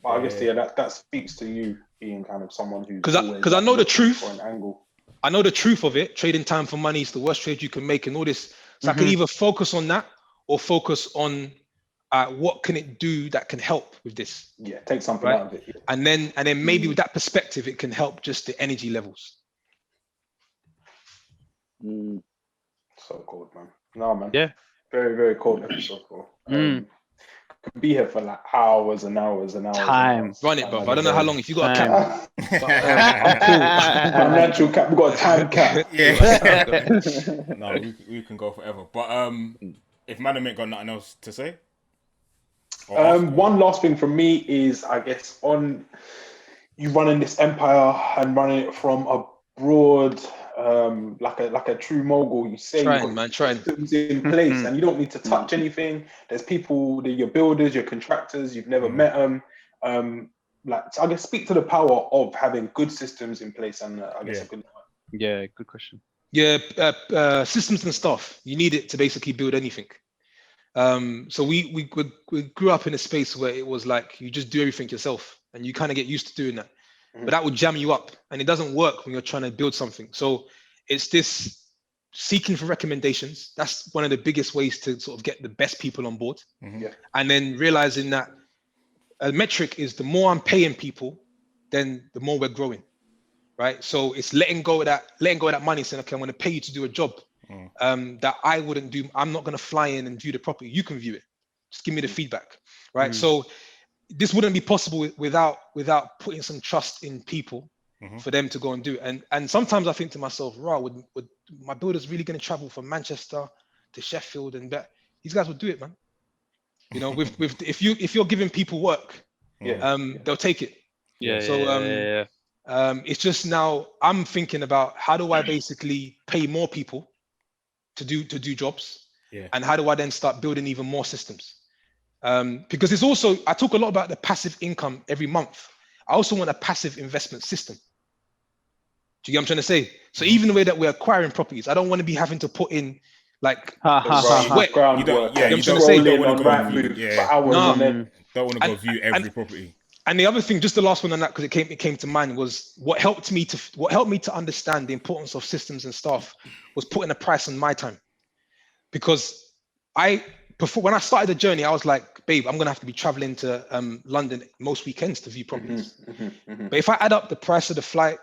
But I guess that speaks to you being kind of someone who's because I know the truth. For an angle. I know the truth of it. Trading time for money is the worst trade you can make, and all this. So I can either focus on that or focus on what can it do that can help with this. Yeah, take something out of it. Yeah. And then maybe with that perspective, it can help just the energy levels. So cold, man. No, man. Yeah. Very, very cold episode, bro. Could be here for like hours and hours and hours. Time. Run it, bro. I don't know how long. If you got a cap, I'm cool. I'm natural cap. We got a time cap. No, we can go forever. But if Mandem ain't got nothing else to say. One last thing from me is, I guess, on you running this empire and running it from abroad, like a true mogul. You say trying systems in place, and you don't need to touch anything. There's people, your builders, your contractors. You've never met them. So I guess speak to the power of having good systems in place, and I guess a good. Yeah, good question. Yeah, systems and stuff. You need it to basically build anything. So we grew up in a space where it was like you just do everything yourself, and you kind of get used to doing that. But that would jam you up, and it doesn't work when you're trying to build something. So it's this seeking for recommendations. That's one of the biggest ways to sort of get the best people on board. And then realizing that a metric is the more I'm paying people, then the more we're growing, right? So it's letting go of that money, saying, okay, I'm going to pay you to do a job that I wouldn't do. I'm not going to fly in and view the property. You can view it. Just give me the feedback, right? So this wouldn't be possible without putting some trust in people for them to go and do it. And sometimes I think to myself, would my builders really going to travel from Manchester to Sheffield, and that these guys would do it, man. You know, if you're giving people work, they'll take it. It's just now I'm thinking about how do I basically pay more people to do jobs, and how do I then start building even more systems? Because it's also, I talk a lot about the passive income every month. I also want a passive investment system. Do you get what I'm trying to say? So even the way that we're acquiring properties, I don't want to be having to put in like sweat. Groundwork. You don't want to go view every property. And the other thing, just the last one on that, because it came to mind, was what helped me to understand the importance of systems and stuff was putting a price on my time. Because when I started the journey, I was like, babe, I'm gonna have to be traveling to London most weekends to view properties. But if I add up the price of the flight,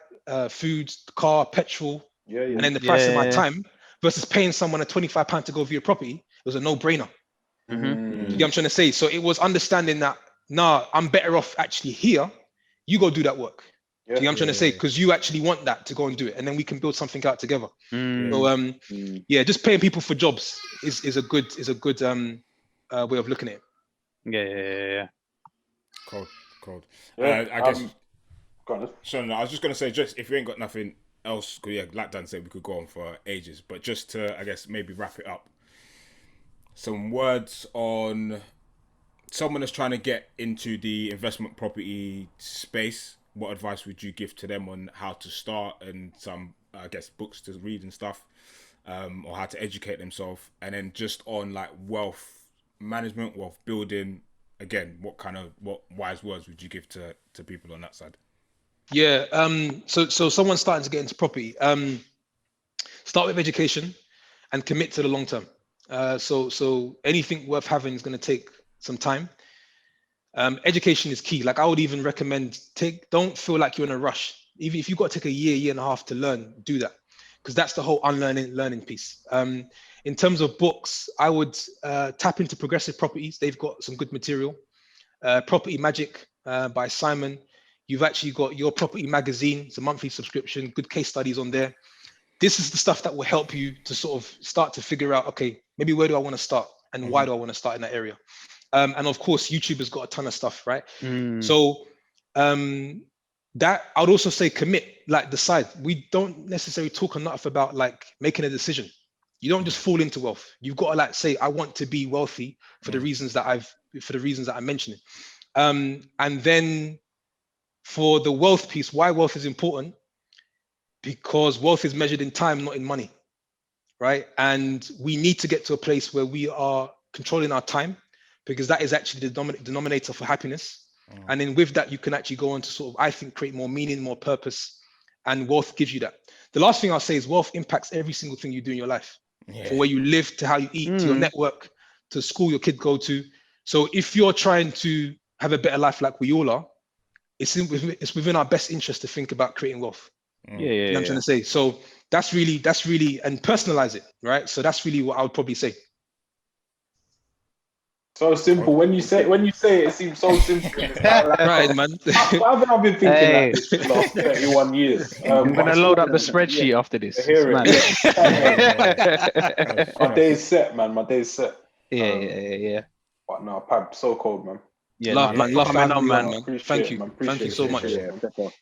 food, car, petrol, and then the price of my time versus paying someone a £25 to go view a property, it was a no-brainer. You get what I'm trying to say? So it was understanding that, I'm better off actually here. You go do that work. Do you know what I'm trying to say? Because you actually want that to go and do it, and then we can build something out together. So just paying people for jobs is a good way of looking at it. Yeah. Cold. I guess. Sean, I was just gonna say, just if you ain't got nothing else, like Dan said, we could go on for ages, but just to, I guess, maybe wrap it up. Some words on someone that's trying to get into the investment property space. What advice would you give to them on how to start, and some, I guess, books to read and stuff, or how to educate themselves? And then just on like wealth management, wealth building, again, what wise words would you give to people on that side? Yeah. So someone starting to get into property, start with education and commit to the long term. So anything worth having is going to take some time. Education is key. Like I would even recommend don't feel like you're in a rush. Even if you've got to take a year and a half to learn, do that. Because that's the whole learning piece. In terms of books, I would tap into Progressive Properties. They've got some good material. Property Magic by Simon. You've actually got Your Property Magazine. It's a monthly subscription, good case studies on there. This is the stuff that will help you to sort of start to figure out, okay, maybe where do I want to start and why do I want to start in that area? And of course, YouTube has got a ton of stuff, right? So that I would also say commit, like decide. We don't necessarily talk enough about like making a decision. You don't just fall into wealth. You've got to like say, I want to be wealthy for the reasons that I'm mentioning. And then for the wealth piece, why wealth is important? Because wealth is measured in time, not in money, right? And we need to get to a place where we are controlling our time, because that is actually the denominator for happiness. And then with that, you can actually go on to sort of, I think, create more meaning, more purpose, and wealth gives you that. The last thing I'll say is wealth impacts every single thing you do in your life, from where you live to how you eat, to your network, to the school your kid go to. So if you're trying to have a better life like we all are, it's within our best interest to think about creating wealth. You know what I'm trying to say? So that's really, and personalize it, right? So that's really what I would probably say. So simple. When you say it seems so simple. Right, man. Why haven't I been thinking like this for the last 31 years? I'm gonna load up the spreadsheet after this. I hear it. My day's set, man. My day's set. Yeah. But no, Pab, so cold, man. Yeah, love having you, man. Appreciate Thank you. it, man. Thank you so much. Yeah, definitely.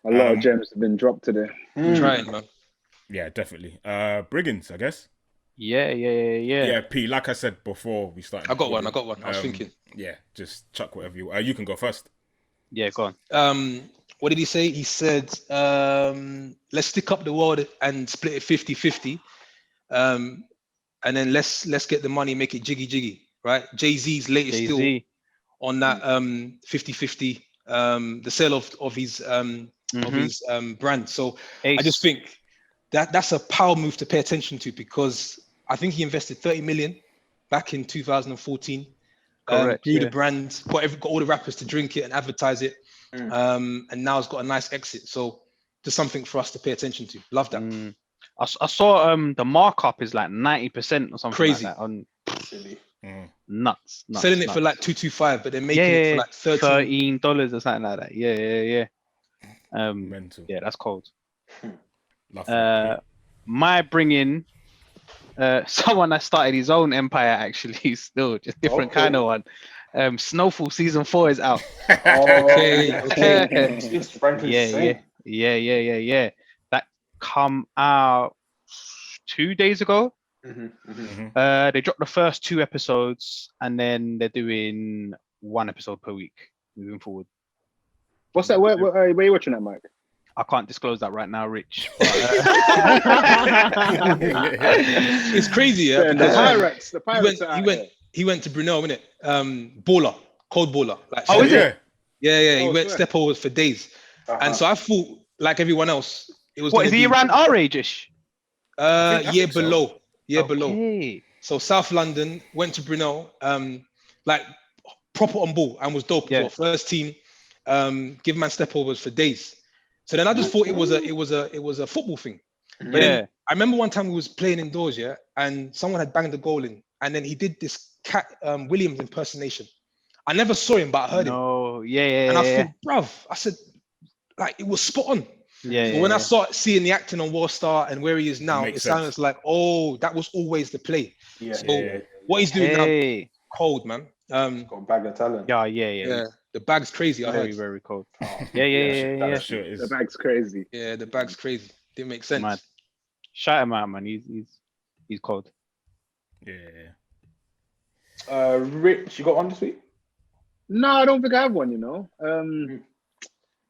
A lot of gems have been dropped today. Trying, man. Yeah, definitely. Brigands, I guess. Yeah. P, like I said before we started. I got one. I was thinking. Yeah, just chuck whatever you. You can go first. Yeah, go on. What did he say? He said, let's stick up the world and split it 50-50. And then let's get the money, make it jiggy, right? Jay-Z's latest deal on that 50-50, the sale of his brand. So Ace. I just think that's a power move to pay attention to, because I think he invested 30 million back in 2014. Grew the brand, got all the rappers to drink it and advertise it, and now it's got a nice exit. So just something for us to pay attention to. Love that. I saw the markup is like 90% or something. Crazy. Like that on Silly. Nuts. Selling it for like 225, but they're making it for like $13 or something like that. Yeah. Mental. Yeah, that's cold. My bringing someone that started his own empire, actually, still just different kind of one. Snowfall season 4 is out. Okay. Yeah. That come out 2 days ago. They dropped the first 2 episodes, and then they're doing 1 episode per week moving forward. What's that? Where are you watching that, Mike? I can't disclose that right now, Rich. But, it's crazy, yeah. The Pirates. He went to Brunel, innit? Baller, cold baller. Like, is it? Yeah. He went step overs for days, and so I thought, like everyone else, it was. What is he around our age-ish? Year below. Okay. So South London, went to Brunel, like proper on ball, and was dope. Yeah. First team, give man step overs for days. So then I just thought it was a football thing. But then I remember one time we was playing indoors, and someone had banged the goal in, and then he did this Cat Williams impersonation. I never saw him, but I heard him. And I thought, bruv, I said, like, it was spot on. But when I started seeing the acting on War Star and where he is now, it sounds like, oh, that was always the play. What he's doing now, cold, man. Got a bag of talent. Yeah. The bag's crazy. Very cold. Yeah. Sure is. The bag's crazy. Yeah, the bag's crazy. Didn't make sense. Mad. Shout him out, man. He's cold. Yeah. Rich, you got one this week? No, I don't think I have one.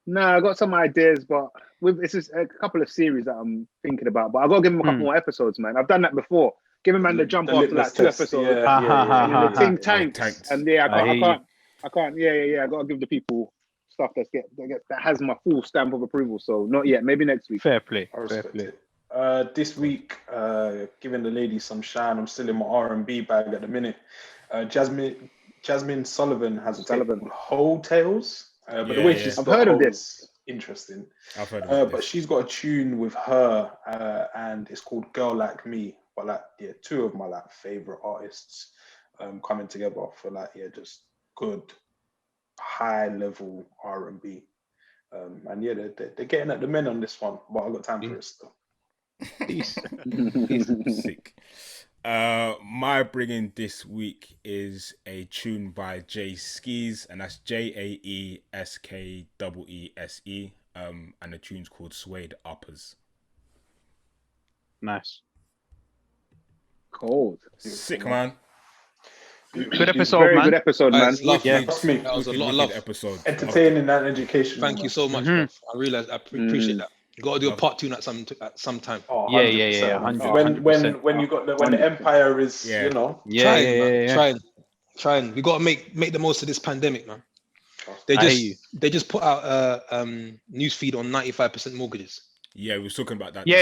No, I got some ideas, but it's just a couple of series that I'm thinking about. But I got to give him a couple more episodes, man. I've done that before. Give him man the jump after like 2 episodes. And then the thing tanks. And I can't. Yeah. I got to give the people stuff that has my full stamp of approval. So not yet. Maybe next week. Fair play. This week, giving the ladies some shine. I'm still in my R&B bag at the minute. Jasmine Sullivan has a tape called Hotels. But the way she's I've heard of this. Interesting. I've heard of But she's got a tune with her, and it's called Girl Like Me. But like, yeah, two of my like favorite artists coming together for like, yeah, just good high level R&B. And yeah, they're getting at the men on this one, but I've got time for it still. Peace. Sick. My bringing this week is a tune by Jay Skees, and that's JAESKEESE. And the tune's called Suede Uppers. Nice. Cold. Sick, man. Good episode, Very man. good episode, man. Lovely. Trust me. That was a Wicked, lot of wicked love. episode. Entertaining and educational. Thank you so much, bro. I realize I appreciate that. You got to do a part 2 at some time. Oh, Yeah, 100%. 100%. When you got when the empire is, Yeah. you know. Trying. We got to make the most of this pandemic, man. They I hear just put out a news feed on 95% mortgages. Yeah, we was talking about that. We saw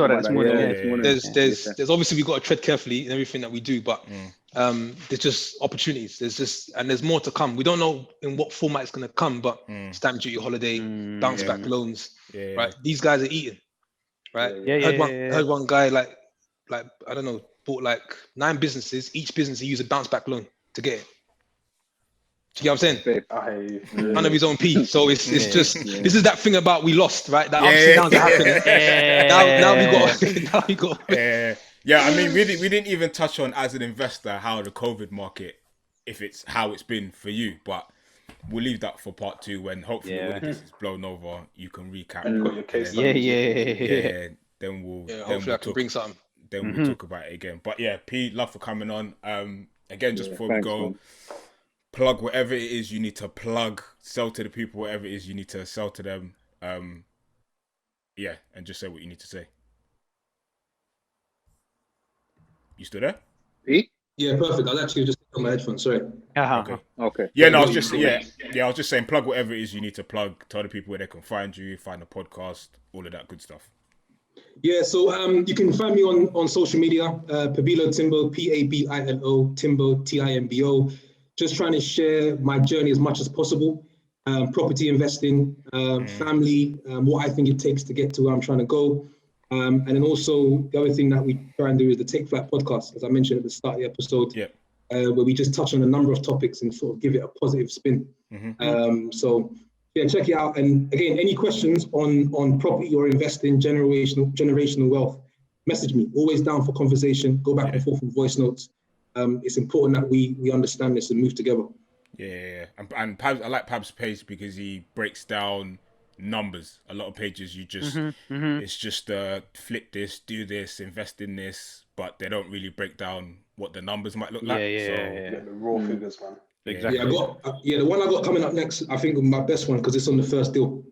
that this morning. There's obviously we got to tread carefully in everything that we do, but there's just opportunities. There's more to come. We don't know in what format it's going to come, but stamp duty holiday, bounce back loans, right? These guys are eating, right? Heard one guy like I don't know, bought like 9 businesses. Each business he used a bounce back loan to get it. Do you get what I'm saying? None of his own P. So it's just this is that thing about we lost, right? That ups and downs are happening. Now we got. Yeah, I mean, we didn't even touch on as an investor how the COVID market, if it's how it's been for you, but we'll leave that for part 2 when hopefully when this is blown over, you can recap. And you got your case. Then we'll. Hopefully I can bring something. Then we'll talk about it again. But yeah, P, love for coming on. Again, just before we go. Man. Plug whatever it is you need to plug, sell to the people, whatever it is you need to sell to them. And just say what you need to say. You still there? Pete? Yeah, perfect. I'll actually just take on my headphones. Sorry. Okay. Yeah, no, I was just I was just saying plug whatever it is you need to plug, tell the people where they can find you, find the podcast, all of that good stuff. Yeah, so you can find me on social media, Pabilo Timbo, Pabilo Timbo, Timbo. Just trying to share my journey as much as possible. Property investing, family, what I think it takes to get to where I'm trying to go. And then also the other thing that we try and do is the Take Flight podcast, as I mentioned at the start of the episode, where we just touch on a number of topics and sort of give it a positive spin. So yeah, check it out. And again, any questions on property or investing, generational wealth, message me. Always down for conversation. Go back and forth with voice notes. It's important that we understand this and move together. Yeah. And Pabs, I like Pab's page because he breaks down numbers. A lot of pages you just it's just flip this, do this, invest in this, but they don't really break down what the numbers might look like. The raw figures, man. Exactly. Yeah, the one I got coming up next, I think my best one because it's on the first deal.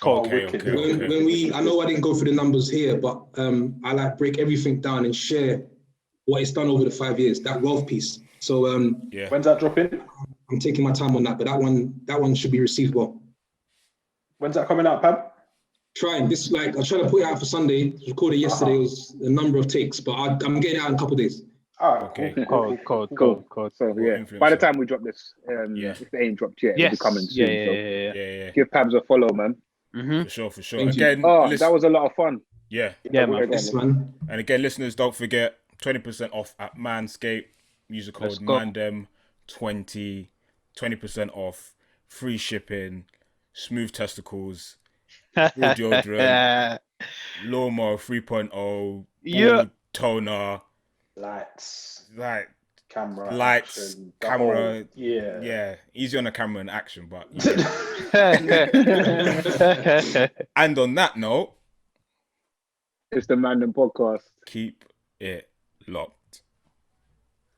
Okay. When I know I didn't go through the numbers here, but I like break everything down and share what it's done over the 5 years, that wealth piece. So when's that dropping? I'm taking my time on that, but that one should be received well. When's that coming out, Pab? Trying this, I was trying to put it out for Sunday. Recorded yesterday. It was a number of takes, but I'm getting it out in a couple of days. Okay. Cool. So yeah, by the time we drop this, if it ain't dropped yet, it'll be coming soon. Yeah. Give Pabs a follow, man. For sure. Thank Again, that was a lot of fun. Yeah, man. Yes, man. And again, listeners, don't forget 20% off at Manscaped. Use the code Mandem20. 20% off. Free shipping. Smooth testicles. Deodorant. Lawnmower 3.0. Toner. Lights. Camera. Yeah. Easy on the camera in action, but. And on that note, it's the Mandem podcast. Keep it locked.